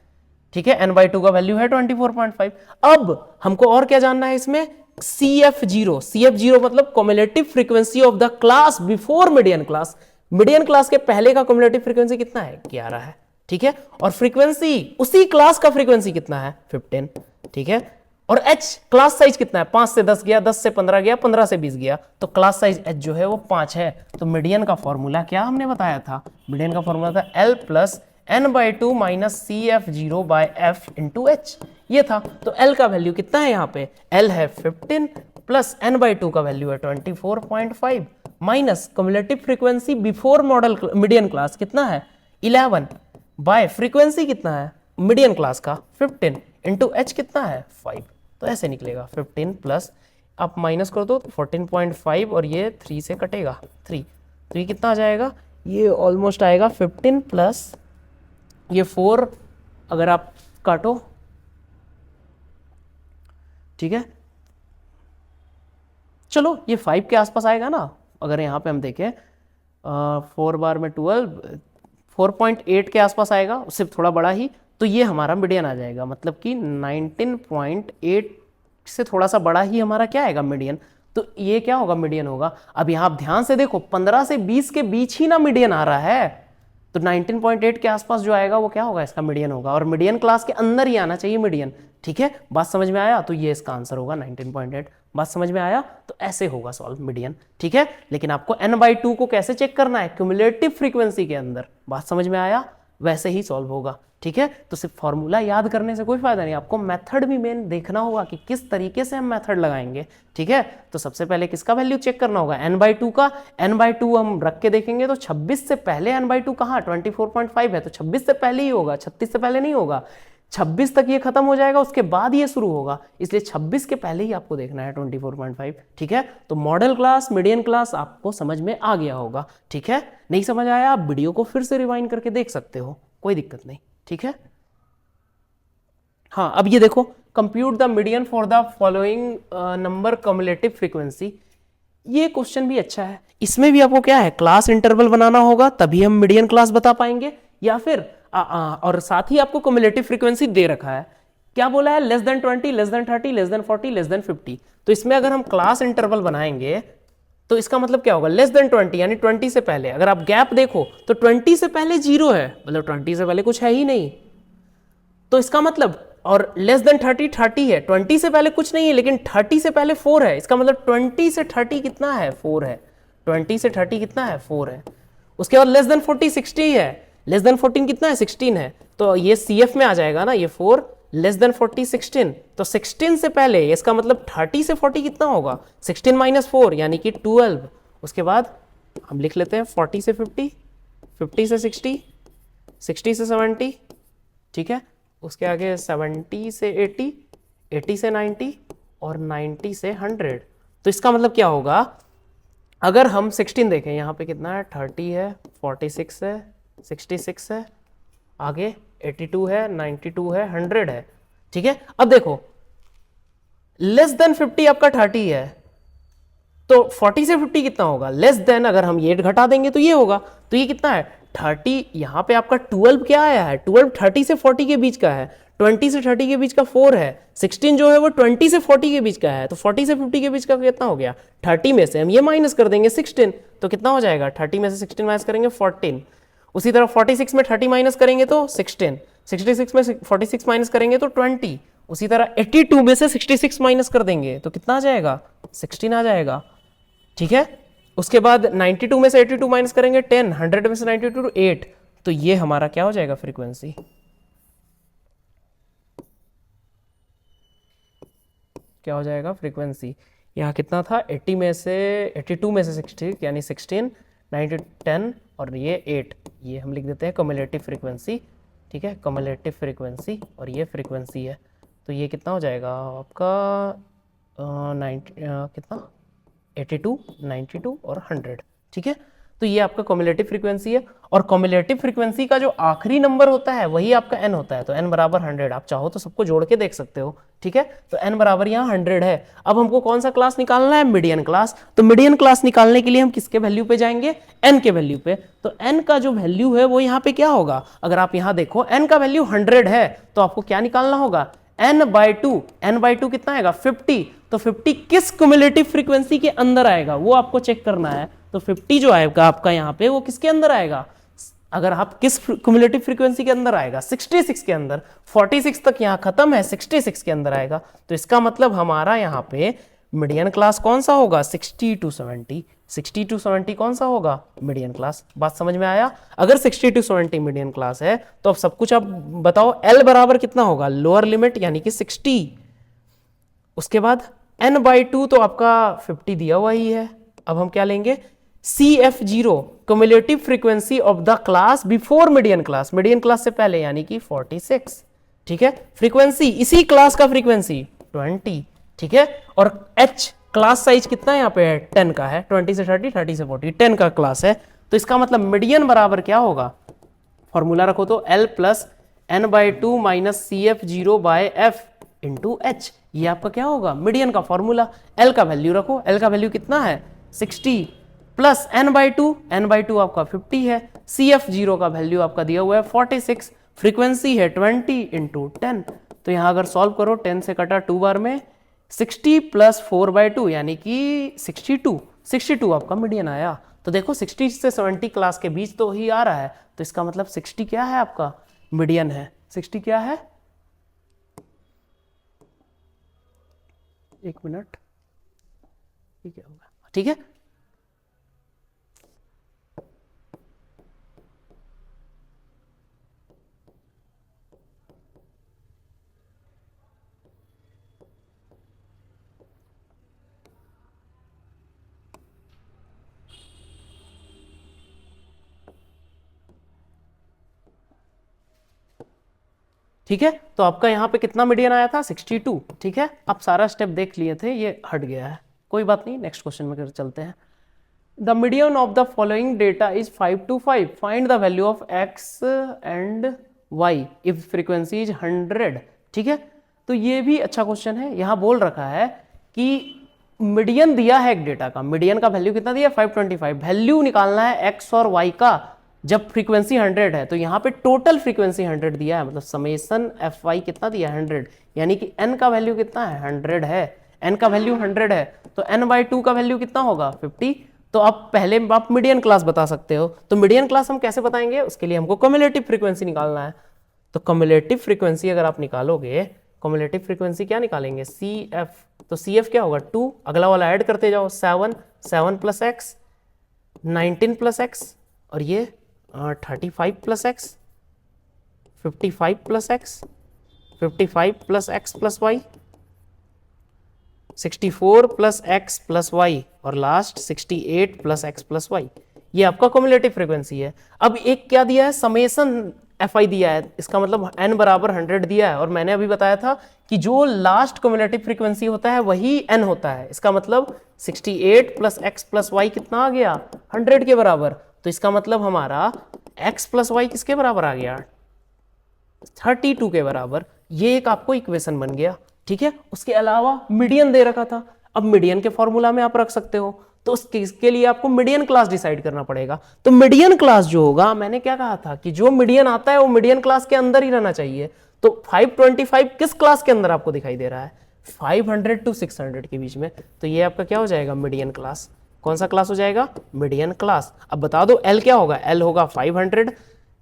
ठीक है, n/2 का वैल्यू है 24.5। अब हमको और क्या जानना है इसमें, CF0 मतलब cumulative frequency of the class before median class. Median class के पहले का क्युमुलेटिव फ्रीक्वेंसी कितना है 11 है। ठीक है, और फ्रीक्वेंसी उसी क्लास का फ्रीक्वेंसी कितना है 15। ठीक है, और h क्लास साइज कितना है, 5 से 10 गया, 10 से 15 गया, 15 से 20 गया, तो क्लास साइज h जो है वो 5 है। तो मीडियन का फॉर्मूला क्या हमने बताया था, मीडियन का फॉर्मूला था L + n/2 - CF0/F × h, ये था। तो L का वैल्यू कितना है यहाँ पे, L है 15 प्लस n/2 का वैल्यू है 24.5 minus cumulative frequency before model median class कितना है 11 बाय फ्रीक्वेंसी कितना है मीडियन क्लास का 15। इंटू एच कितना है 5, तो ऐसे निकलेगा 15 प्लस आप माइनस कर दो तो 14.5 और ये 3 से कटेगा 3, तो ये कितना आ जाएगा, ये ऑलमोस्ट आएगा 15 प्लस ये 4 अगर आप काटो, ठीक है, चलो ये 5 के आसपास आएगा ना। अगर यहाँ पे हम देखें 4 बार में 12 4.8 के आसपास आएगा, उससे थोड़ा बड़ा ही, तो ये हमारा मीडियन आ जाएगा, मतलब कि 19.8 से थोड़ा सा बड़ा ही हमारा क्या आएगा मीडियन, तो ये क्या होगा मीडियन होगा। अब यहाँ आप ध्यान से देखो 15 से 20 के बीच ही ना मीडियन आ रहा है, तो 19.8 के आसपास जो आएगा वो क्या होगा, इसका मीडियन होगा, और मीडियन क्लास के अंदर ही आना चाहिए मीडियन, ठीक है, बात समझ में आया, तो ये इसका आंसर होगा 19.8, बात समझ में आया, तो ऐसे होगा सॉल्व मीडियन, ठीक है। लेकिन आपको n/2 को कैसे चेक करना है, क्यूमुलेटिव फ्रीक्वेंसी के अंदर, बात समझ में आया, वैसे ही सॉल्व होगा, ठीक है। तो सिर्फ फॉर्मूला याद करने से कोई फायदा नहीं, आपको मेथड भी मेन देखना होगा कि किस तरीके से हम मेथड लगाएंगे, ठीक है। तो सबसे पहले किसका वैल्यू चेक करना होगा, n/2 का, n/2 हम रख के देखेंगे तो 26 से पहले n/2 कहाँ 24.5 है, तो 26 से पहले ही होगा, 36 से पहले नहीं होगा, 26 तक ये खत्म हो जाएगा, उसके बाद ये शुरू होगा, इसलिए 26 के पहले ही आपको देखना है 24.5, ठीक है। तो मॉडल क्लास, मीडियन क्लास आपको समझ में आ गया होगा, ठीक है। नहीं समझ आया आप वीडियो को फिर से रिवाइंड करके देख सकते हो, कोई दिक्कत नहीं, ठीक है। हाँ, अब ये देखो, compute the median for the following number cumulative frequency, ये क्वेश्चन भी अच्छा है, इसमें भी आपको क्या है, क्लास इंटरवल बनाना होगा, तभी हम मीडियन क्लास बता पाएंगे, या फिर और साथ ही आपको कम्युलेटिव फ्रीक्वेंसी दे रखा है, क्या बोला है, less than 20, less than 30, less than 40, less than 50, तो इसमें अगर हम क्लास इंटरवल बनाएंगे तो इसका मतलब क्या होगा, लेस देन 20 यानी 20 से पहले, अगर आप गैप देखो तो 20 से पहले 0 है, मतलब 20 से पहले कुछ है ही नहीं, तो इसका मतलब, और लेस देन 30 30 है, 20 से पहले कुछ नहीं है लेकिन 30 से पहले 4 है, इसका मतलब 20 से 30 कितना है, 4 है, 20 से 30 कितना है, 4 है। उसके बाद लेस देन 40 60 है, लेस देन 14 कितना है, 16 है, तो ये CF में आ जाएगा ना, ये 4 लेस देन 40 16, तो 16 से पहले, इसका मतलब 30 से 40 कितना होगा, 16 माइनस 4 यानी कि 12, उसके बाद हम लिख लेते हैं 40 से 50, 50 से 60, 60 से 70, ठीक है, उसके आगे 70 से 80, 80 से 90 और 90 से 100, तो इसका मतलब क्या होगा, अगर हम 16 देखें यहाँ पे कितना है, 30 है, 46 है, 66 है, आगे 82 है, 92 है, 100 है, ठीक है। अब देखो लेस देन 50 आपका 30 है, तो 40 से 50 कितना होगा, लेस देन, अगर हम ये घटा देंगे तो ये होगा, तो ये कितना है 30, यहाँ पे आपका 12 क्या आया है, 12 30 से 40 के बीच का है, 20 से 30 के बीच का 4 है, 16 जो है वो 20 से 40 के बीच का है, तो 40 से 50 के बीच का कितना हो गया, 30 में से हम ये माइनस कर देंगे 16, तो कितना हो जाएगा, 30 में से 16 माइनस करेंगे 14, उसी तरह 46 में 30 माइनस करेंगे तो 16, 66 में 46 माइनस करेंगे तो 20, उसी तरह 82 में से 66 माइनस कर देंगे तो कितना आ जाएगा, 16 आ जाएगा, ठीक है। उसके बाद 92 में से 82 माइनस करेंगे 10, 100 में से 92 8, तो ये हमारा क्या हो जाएगा, फ्रीक्वेंसी, क्या हो जाएगा, फ्रीक्वेंसी। यहाँ कितना था, 80 में से 82 में से 60 यानी 16, 90 10 और ये 8, ये हम लिख देते हैं कम्युलेटिव फ्रीक्वेंसी, ठीक है, कम्युलेटिव फ्रीक्वेंसी, और ये फ्रीक्वेंसी है, तो ये कितना हो जाएगा आपका 90 कितना 82 92 और 100, ठीक है। तो ये आपका कम्युलेटिव फ्रीक्वेंसी है, और कम्युलेटिव फ्रीक्वेंसी का जो आखिरी नंबर होता है वही आपका n होता है, तो n बराबर 100, आप चाहो तो सबको जोड़ के देख सकते हो, ठीक है। तो n बराबर यहाँ 100 है। अब हमको कौन सा क्लास निकालना है, मीडियन क्लास, तो मीडियन क्लास निकालने के लिए हम किसके वैल्यू पे जाएंगे, n के वैल्यू पे, तो n का जो वैल्यू है वो यहाँ पे क्या होगा, अगर आप यहाँ देखो n का वैल्यू 100 है, तो आपको क्या निकालना होगा, n/2, n/2 कितना आएगा 50, तो 50 किस क्युमुलेटिव फ्रीक्वेंसी के अंदर आएगा वो आपको चेक करना है, तो 50 जो आएगा आपका यहाँ पे वो किसके अंदर आएगा, अगर आप किस क्युमुलेटिव फ्रीक्वेंसी के अंदर आएगा, 66 के अंदर, 46 तक यहाँ खत्म है, 66 के अंदर आएगा, तो इसका मतलब हमारा यहाँ पे मीडियन क्लास कौन सा होगा, 60 to 70, 60 to 70 कौन सा होगा, मीडियन क्लास, बात समझ में आया। अगर 60 to 70 मीडियन क्लास है तो अब सब कुछ आप बताओ, L बराबर कितना होगा, लोअर लिमिट यानी कि 60, उसके बाद n/2 तो आपका 50 दिया हुआ ही है, अब हम क्या लेंगे, CF0 cumulative frequency of the class before median class, median class से पहले यानी कि 46, ठीक है। फ्रीक्वेंसी इसी क्लास का फ्रीक्वेंसी 20, ठीक है। और h क्लास साइज कितना है यहाँ पे है 10 का है, 20 से 30, 30 से 40, 10 का क्लास है। तो इसका मतलब मीडियन बराबर क्या होगा, फॉर्मूला रखो तो L plus N by two minus C F zero by F into H, ये आपका क्या होगा मीडियन का फॉर्मूला। L का वैल्यू रखो, L का वैल्यू कितना है 60 प्लस एन बाई टू आपका 50 है, सी एफ जीरो का वैल्यू आपका दिया हुआ है 46, फ्रीक्वेंसी है 20 इंटू 10। तो यहां अगर सॉल्व करो 10 से कटा 2 बार में 60 प्लस 4/2 यानी कि 62 आपका मीडियन आया। तो देखो 60 से 70 क्लास के बीच तो ही आ रहा है, तो इसका मतलब 60 क्या है आपका मीडियन है। 60 क्या है, एक मिनट, ये क्या होगा, ठीक है। ठीक है, तो आपका यहाँ पे कितना मीडियन आया था 62, ठीक है। आप सारा स्टेप देख लिए थे, ये हट गया है, कोई बात नहीं, नेक्स्ट क्वेश्चन में चलते हैं। The median of the following data is 5 to 5, find the value of x and y if frequency is 100, ठीक है। तो ये भी अच्छा क्वेश्चन है, यहाँ बोल रखा है कि मीडियन दिया है एक डेटा का, मीडियन का वैल्यू कितना दिया 525, वैल्यू निकालना है x और y का जब फ्रीक्वेंसी 100 है। तो यहाँ पे टोटल फ्रीक्वेंसी 100 दिया है, मतलब समेसन एफ वाई कितना दिया है 100, यानी कि n का वैल्यू कितना है 100 है, n का वैल्यू 100 है, तो n बाई 2 का वैल्यू कितना होगा 50। तो आप पहले आप मीडियन क्लास बता सकते हो, तो मीडियन क्लास हम कैसे बताएंगे, उसके लिए हमको कम्युलेटिव फ्रीक्वेंसी निकालना है। तो कम्युलेटिव फ्रीक्वेंसी अगर आप निकालोगे, कम्युलेटिव फ्रीक्वेंसी क्या निकालेंगे सी एफ, तो सी एफ क्या होगा 2, अगला वाला ऐड करते जाओ 7 प्लस एक्स 19 प्लस एक्स, और ये 35 plus x 55 plus x 55 plus x plus y 64 plus x plus y, और last 68 plus x plus y. ये आपका कम्युलेटिव फ्रीक्वेंसी है। अब एक क्या दिया है समेसन एफ आई दिया है, इसका मतलब n बराबर 100 दिया है, और मैंने अभी बताया था कि जो लास्ट कम्युलेटिव फ्रीक्वेंसी होता है वही n होता है। इसका मतलब 68 प्लस एक्स प्लस वाई कितना आ गया 100 के बराबर। तो इसका मतलब हमारा x प्लस वाई किसके बराबर आ गया 32 के बराबर। ये एक आपको इक्वेशन बन गया, ठीक है। उसके अलावा मीडियन दे रखा था, अब मीडियन के फॉर्मूला में आप रख सकते हो, तो इसके लिए आपको मीडियन क्लास डिसाइड करना पड़ेगा। तो मीडियन क्लास जो होगा, मैंने क्या कहा था कि जो मीडियन आता है वो मीडियन क्लास के अंदर ही रहना चाहिए। तो 525 किस क्लास के अंदर आपको दिखाई दे रहा है 500 to 600 के बीच में, तो ये आपका क्या हो जाएगा मीडियन क्लास। कौन सा क्लास हो जाएगा मीडियन क्लास। अब बता दो L क्या होगा, L होगा 500,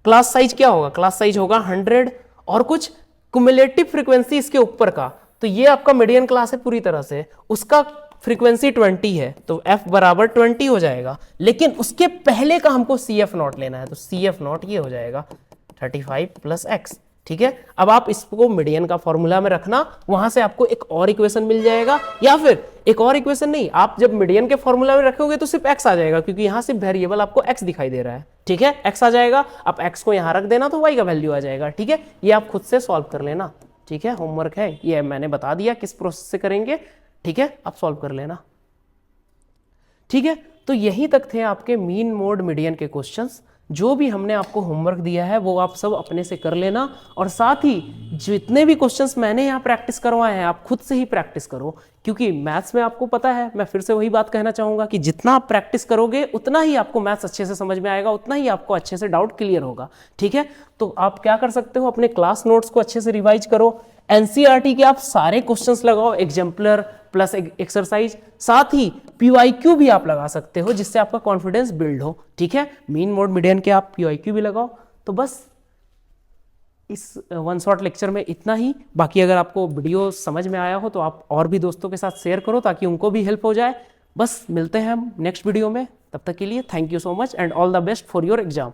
क्लास साइज क्या होगा, क्लास साइज होगा 100, और कुछ कुमुलेटिव फ्रीक्वेंसी इसके ऊपर का, तो ये आपका मीडियन क्लास है पूरी तरह से। उसका फ्रीक्वेंसी 20 है, तो f बराबर 20 हो जाएगा, लेकिन उसके पहले का हमको सी एफ नॉट लेना है, तो सी एफ नॉट ये हो जाएगा 35 प्लस एक्स, ठीक है। अब आप इसको मीडियन का फॉर्मूला में रखना, वहां से आपको एक और इक्वेशन मिल जाएगा, या फिर एक और इक्वेशन नहीं, आप जब मीडियन के फॉर्मूला में रखोगे तो सिर्फ x आ जाएगा, क्योंकि यहां सिर्फ वेरिएबल आपको x दिखाई दे रहा है, ठीक है। x आ जाएगा, आप x को यहां रख देना तो y का वैल्यू आ जाएगा, ठीक है। ये आप खुद से सॉल्व कर लेना, ठीक है, होमवर्क है ये, मैंने बता दिया किस प्रोसेस से करेंगे, ठीक है, आप सॉल्व कर लेना, ठीक है। तो यही तक थे आपके मीन मोड मीडियन के क्वेश्चंस। जो भी हमने आपको होमवर्क दिया है वो आप सब अपने से कर लेना, और साथ ही जितने भी क्वेश्चंस मैंने यहाँ प्रैक्टिस करवाए हैं आप खुद से ही प्रैक्टिस करो, क्योंकि मैथ्स में आपको पता है, मैं फिर से वही बात कहना चाहूँगा कि जितना आप प्रैक्टिस करोगे उतना ही आपको मैथ्स अच्छे से समझ में आएगा, उतना ही आपको अच्छे से डाउट क्लियर होगा, ठीक है। तो आप क्या कर सकते हो, अपने क्लास नोट्स को अच्छे से रिवाइज करो, एनसीईआरटी के आप सारे क्वेश्चंस लगाओ, एग्जाम्पलर प्लस एक्सरसाइज, साथ ही पीवाईक्यू भी आप लगा सकते हो, जिससे आपका कॉन्फिडेंस बिल्ड हो, ठीक है। मीन मोड मीडियन के आप पीवाईक्यू भी लगाओ। तो बस इस वन शॉट लेक्चर में इतना ही। बाकी अगर आपको वीडियो समझ में आया हो तो आप और भी दोस्तों के साथ शेयर करो, ताकि उनको भी हेल्प हो जाए। बस मिलते हैं हम नेक्स्ट वीडियो में, तब तक के लिए thank you so much and all the best for your exam.